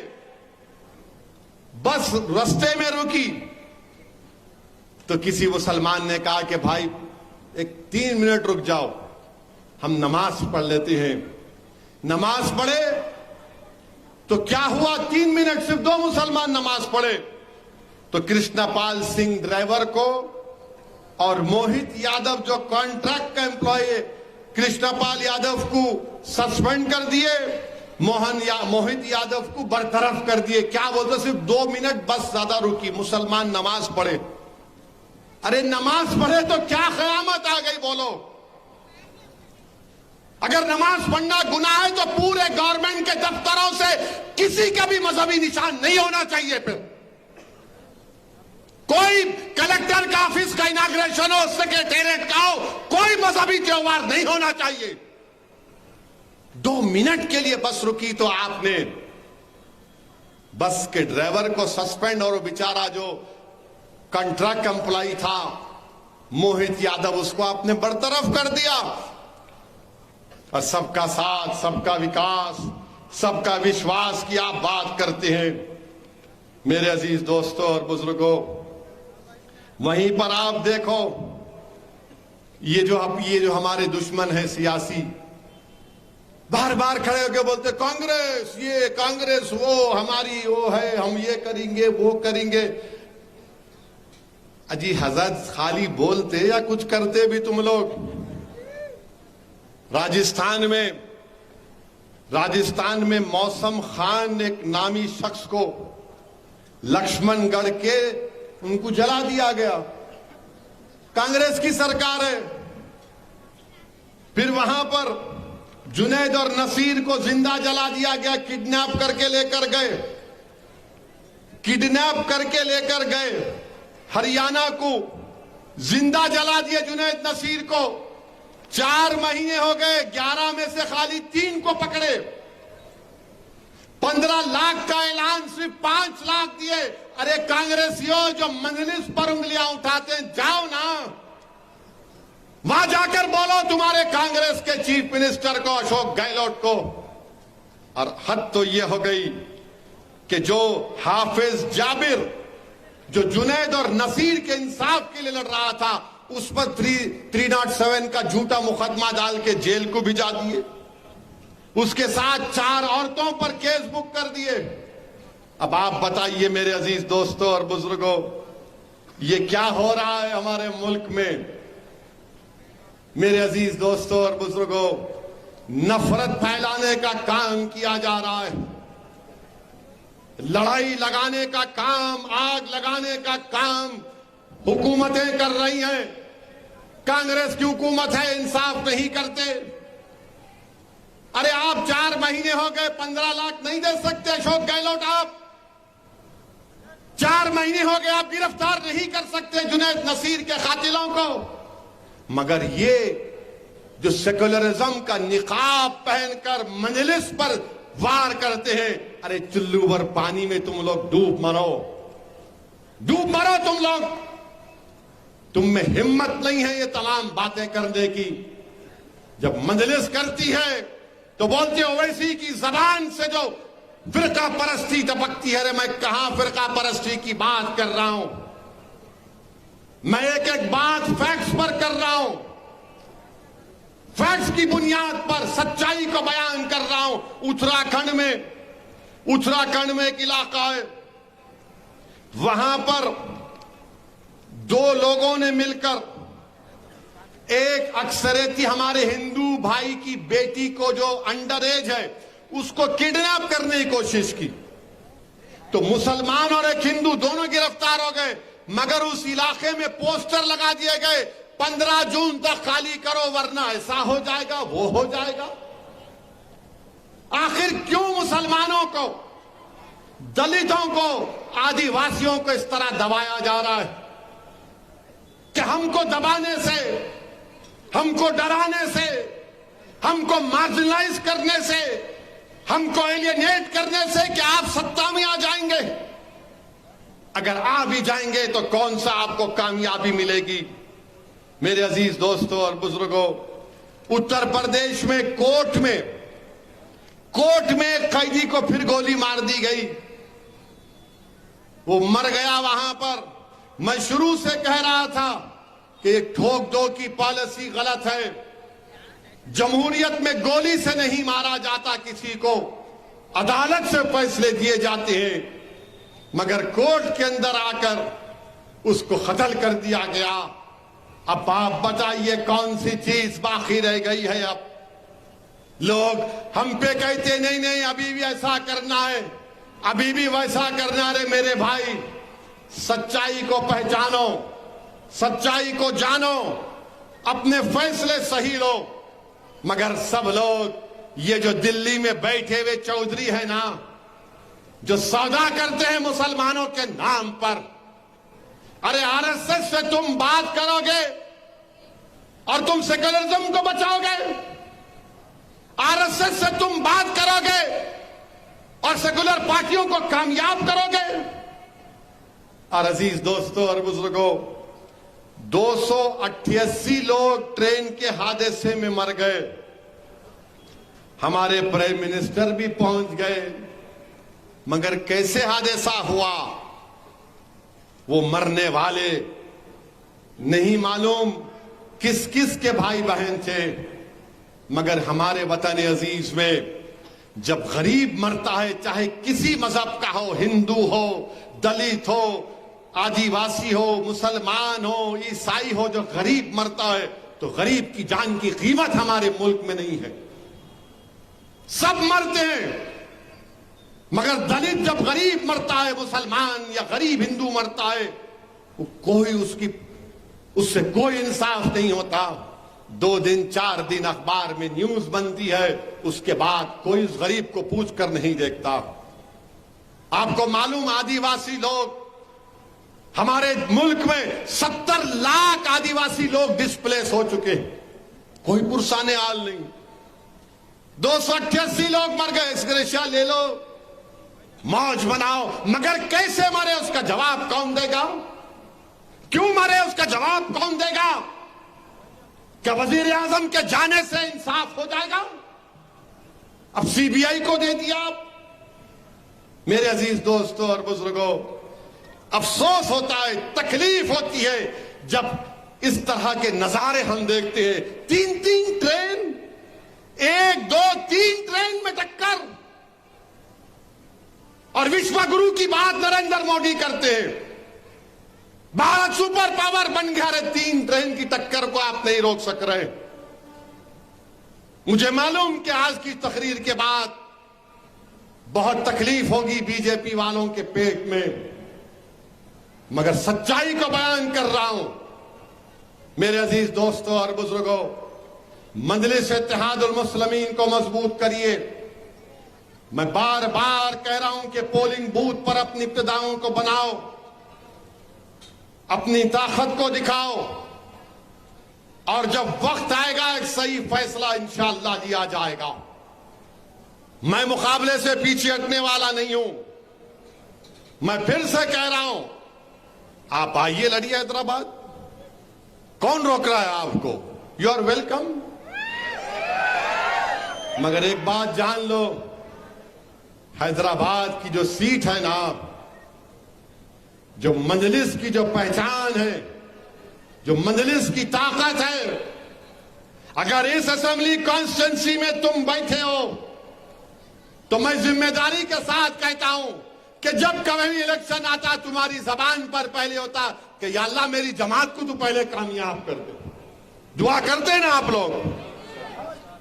बस रास्ते में रुकी तो किसी मुसलमान ने कहा कि भाई एक 3 मिनट रुक जाओ, हम नमाज पढ़ लेते हैं। नमाज पढ़े तो क्या हुआ, 3 मिनट सिर्फ 2 मुसलमान नमाज पढ़े तो कृष्णपाल सिंह ड्राइवर को और मोहित यादव जो कॉन्ट्रैक्ट का एम्प्लॉय है, कृष्णपाल यादव को सस्पेंड कर दिए, मोहित यादव को बरतरफ कर दिए। क्या बोलते, सिर्फ 2 मिनट बस ज्यादा रुकी, मुसलमान नमाज पढ़े। अरे नमाज पढ़े तो क्या क़यामत आ गई बोलो। अगर नमाज पढ़ना गुनाह है तो पूरे गवर्नमेंट के दफ्तरों से किसी का भी मजहबी निशान नहीं होना चाहिए। फिर कोई कलेक्टर का ऑफिस का इनाग्रेशन हो, सेक्रेटेरिएट का हो, कोई मजहबी त्योहार नहीं होना चाहिए। 2 मिनट के लिए बस रुकी तो आपने बस के ड्राइवर को सस्पेंड, और बेचारा जो कॉन्ट्रैक्ट एम्प्लॉय था मोहित यादव, उसको आपने बरतरफ कर दिया। और सबका साथ, सबका विकास, सबका विश्वास की आप बात करते हैं। मेरे अजीज दोस्तों और बुजुर्गों, वहीं पर आप देखो ये जो हमारे दुश्मन है सियासी, बार बार खड़े होकर बोलते कांग्रेस ये, कांग्रेस वो, हमारी वो है, हम ये करेंगे वो करेंगे। अजी हजरत खाली बोलते या कुछ करते भी तुम लोग। राजस्थान में मौसम खान एक नामी शख्स को लक्ष्मणगढ़ के उनको जला दिया गया। कांग्रेस की सरकार है। फिर वहां पर जुनैद और नसीर को जिंदा जला दिया गया, किडनैप करके लेकर गए हरियाणा को जिंदा जला दिया जुनैद नसीर को। 4 महीने हो गए, 11 में से खाली 3 को पकड़े। 15 लाख का ऐलान, सिर्फ 5 लाख दिए। अरे कांग्रेसियों जो मजलिस पर उंगलियां उठाते हैं, जाओ ना वहां जाकर बोलो तुम्हारे कांग्रेस के चीफ मिनिस्टर को, अशोक गहलोत को। और हद तो यह हो गई कि जो हाफिज जाबिर, जो जुनैद और नसीर के इंसाफ के लिए लड़ रहा था, उस पर 307 का झूठा मुकदमा डाल के जेल को भिजा दिए। उसके साथ 4 औरतों पर केस बुक कर दिए। अब आप बताइए मेरे अजीज दोस्तों और बुजुर्गों, ये क्या हो रहा है हमारे मुल्क में। मेरे अजीज दोस्तों और बुजुर्गों, नफरत फैलाने का काम किया जा रहा है, लड़ाई लगाने का काम, आग लगाने का काम हुकूमतें कर रही हैं। कांग्रेस की हुकूमत है, इंसाफ नहीं करते। अरे आप 4 महीने हो गए, 15 लाख नहीं दे सकते अशोक गहलोत? आप 4 महीने हो गए, आप गिरफ्तार नहीं कर सकते जुनैद नसीर के कातिलों को। मगर ये जो सेकुलरिज्म का निकाब पहनकर मजलिस पर वार करते हैं, अरे चुल्लू भर पानी में तुम लोग डूब मरो तुम लोग। तुम में हिम्मत नहीं है ये तमाम बातें करने की। जब मजलिस करती है तो बोलते हो ओवैसी की जबान से जो फिरका परस्ती टपकती है। अरे मैं कहां फिरका परस्ती की बात कर रहा हूं, मैं एक एक बात फैक्ट्स पर कर रहा हूं, फैक्ट्स की बुनियाद पर सच्चाई को बयान कर रहा हूं। उत्तराखंड में एक इलाका है, वहां पर 2 लोगों ने मिलकर एक अक्सरेती हमारे हिंदू भाई की बेटी को, जो अंडर एज है, उसको किडनैप करने की कोशिश की। तो मुसलमान और एक हिंदू दोनों गिरफ्तार हो गए। मगर उस इलाके में पोस्टर लगा दिए गए, 15 जून तक खाली करो वरना ऐसा हो जाएगा, वो हो जाएगा। आखिर क्यों मुसलमानों को, दलितों को, आदिवासियों को इस तरह दबाया जा रहा है कि हमको दबाने से, हमको डराने से, हमको मार्जिनलाइज करने से, हमको एलियनेट करने से कि आप सत्ता में आ जाएंगे। अगर आ भी जाएंगे तो कौन सा आपको कामयाबी मिलेगी। मेरे अजीज दोस्तों और बुजुर्गों, उत्तर प्रदेश में कोर्ट में एक कैदी को फिर गोली मार दी गई, वो मर गया वहां पर। मैं शुरू से कह रहा था कि एक ठोक दो की पॉलिसी गलत है। जमहूरियत में गोली से नहीं मारा जाता किसी को, अदालत से फैसले दिए जाते हैं। मगर कोर्ट के अंदर आकर उसको कत्ल कर दिया गया। अब आप बताइए कौन सी चीज बाकी रह गई है। अब लोग हम पे कहते नहीं नहीं अभी भी ऐसा करना है, अभी भी वैसा करना है। मेरे भाई, सच्चाई को पहचानो, सच्चाई को जानो, अपने फैसले सही लो। मगर सब लोग ये जो दिल्ली में बैठे हुए चौधरी है ना, जो सौदा करते हैं मुसलमानों के नाम पर, अरे आरएसएस से तुम बात करोगे और तुम सेकुलरिज्म को बचाओगे? आरएसएस से तुम बात करोगे और सेकुलर पार्टियों को कामयाब करोगे? और अजीज दोस्तों और बुजुर्गों, 288 लोग ट्रेन के हादसे में मर गए। हमारे प्राइम मिनिस्टर भी पहुंच गए। मगर कैसे हादसा हुआ, वो मरने वाले नहीं मालूम किस किस के भाई बहन थे। मगर हमारे वतन अजीज में जब गरीब मरता है, चाहे किसी मजहब का हो, हिंदू हो, दलित हो, आदिवासी हो, मुसलमान हो, ईसाई हो, जो गरीब मरता है तो गरीब की जान की कीमत हमारे मुल्क में नहीं है। सब मरते हैं, मगर दलित जब गरीब मरता है, मुसलमान या गरीब हिंदू मरता है, कोई उससे कोई इंसाफ नहीं होता। 2 दिन 4 दिन अखबार में न्यूज बनती है, उसके बाद कोई उस गरीब को पूछ कर नहीं देखता। आपको मालूम, आदिवासी लोग हमारे मुल्क में 70 लाख आदिवासी लोग डिस्प्लेस हो चुके हैं, कोई पुरसाने हाल नहीं। 288 लोग मर गए, इसका ले लो, मौज बनाओ, मगर कैसे मरे उसका जवाब कौन देगा? क्यों मरे उसका जवाब कौन देगा? क्या वजीर आजम के जाने से इंसाफ हो जाएगा? अब सीबीआई को दे दिया। मेरे अजीज दोस्तों और बुजुर्गों, अफसोस होता है, तकलीफ होती है जब इस तरह के नजारे हम देखते हैं। 3 ट्रेन, 1, 2, 3 ट्रेन में टक्कर, और विश्व गुरु की बात नरेंद्र मोदी करते हैं। भारत सुपर पावर बन गया है, 3 ट्रेन की टक्कर को आप नहीं रोक सक रहे। मुझे मालूम कि आज की तकरीर के बाद बहुत तकलीफ होगी बीजेपी वालों के पेट में, मगर सच्चाई को बयान कर रहा हूं। मेरे अजीज दोस्तों और बुजुर्गों, मजलिस इत्तेहादुल मुस्लिमीन को मजबूत करिए। मैं बार बार कह रहा हूं कि पोलिंग बूथ पर अपनी इब्तिदाओं को बनाओ, अपनी ताकत को दिखाओ, और जब वक्त आएगा एक सही फैसला इंशाअल्लाह लिया जाएगा। मैं मुकाबले से पीछे हटने वाला नहीं हूं। मैं फिर से कह रहा हूं, आप आइए, लड़िए हैदराबाद, कौन रोक रहा है आपको? You are welcome. मगर एक बात जान लो, हैदराबाद की जो सीट है ना, जो मजलिस की जो पहचान है, जो मजलिस की ताकत है, अगर इस असेंबली कॉन्स्टिट्यूंसी में तुम बैठे हो तो मैं जिम्मेदारी के साथ कहता हूं कि जब कभी इलेक्शन आता, तुम्हारी जबान पर पहले होता कि या अल्लाह मेरी जमात को तू पहले कामयाब कर दे। दुआ करते हैं ना आप लोग,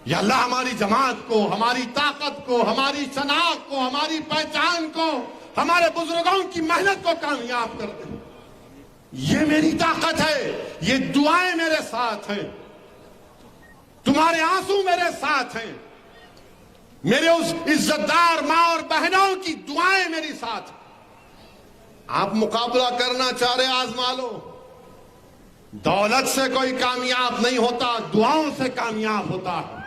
या अल्लाह हमारी जमात को, हमारी ताकत को, हमारी शनाख्त को, हमारी पहचान को, हमारे बुजुर्गों की मेहनत को कामयाब कर दे। ये मेरी ताकत है, ये दुआएं मेरे साथ हैं, तुम्हारे आंसू मेरे साथ हैं, मेरे उस इज्जतदार मां और बहनों की दुआएं मेरी साथ। आप मुकाबला करना चाह रहे, आजमा लो। दौलत से कोई कामयाब नहीं होता, दुआओं से कामयाब होता है।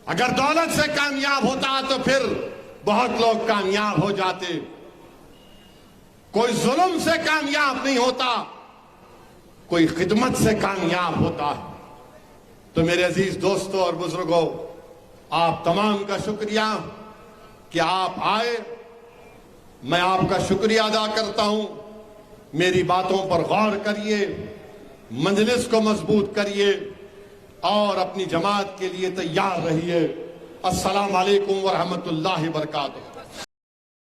अगर दौलत से कामयाब होता तो फिर बहुत लोग कामयाब हो जाते। कोई जुल्म से कामयाब नहीं होता, कोई खिदमत से कामयाब होता है। तो मेरे अजीज दोस्तों और बुजुर्गों, आप तमाम का शुक्रिया कि आप आए। मैं आपका शुक्रिया अदा करता हूं। मेरी बातों पर गौर करिए, मजलिस को मजबूत करिए और अपनी जमात के लिए तैयार रहिए। अस्सलाम वालेकुम व रहमतुल्लाहि व बरकातुहू।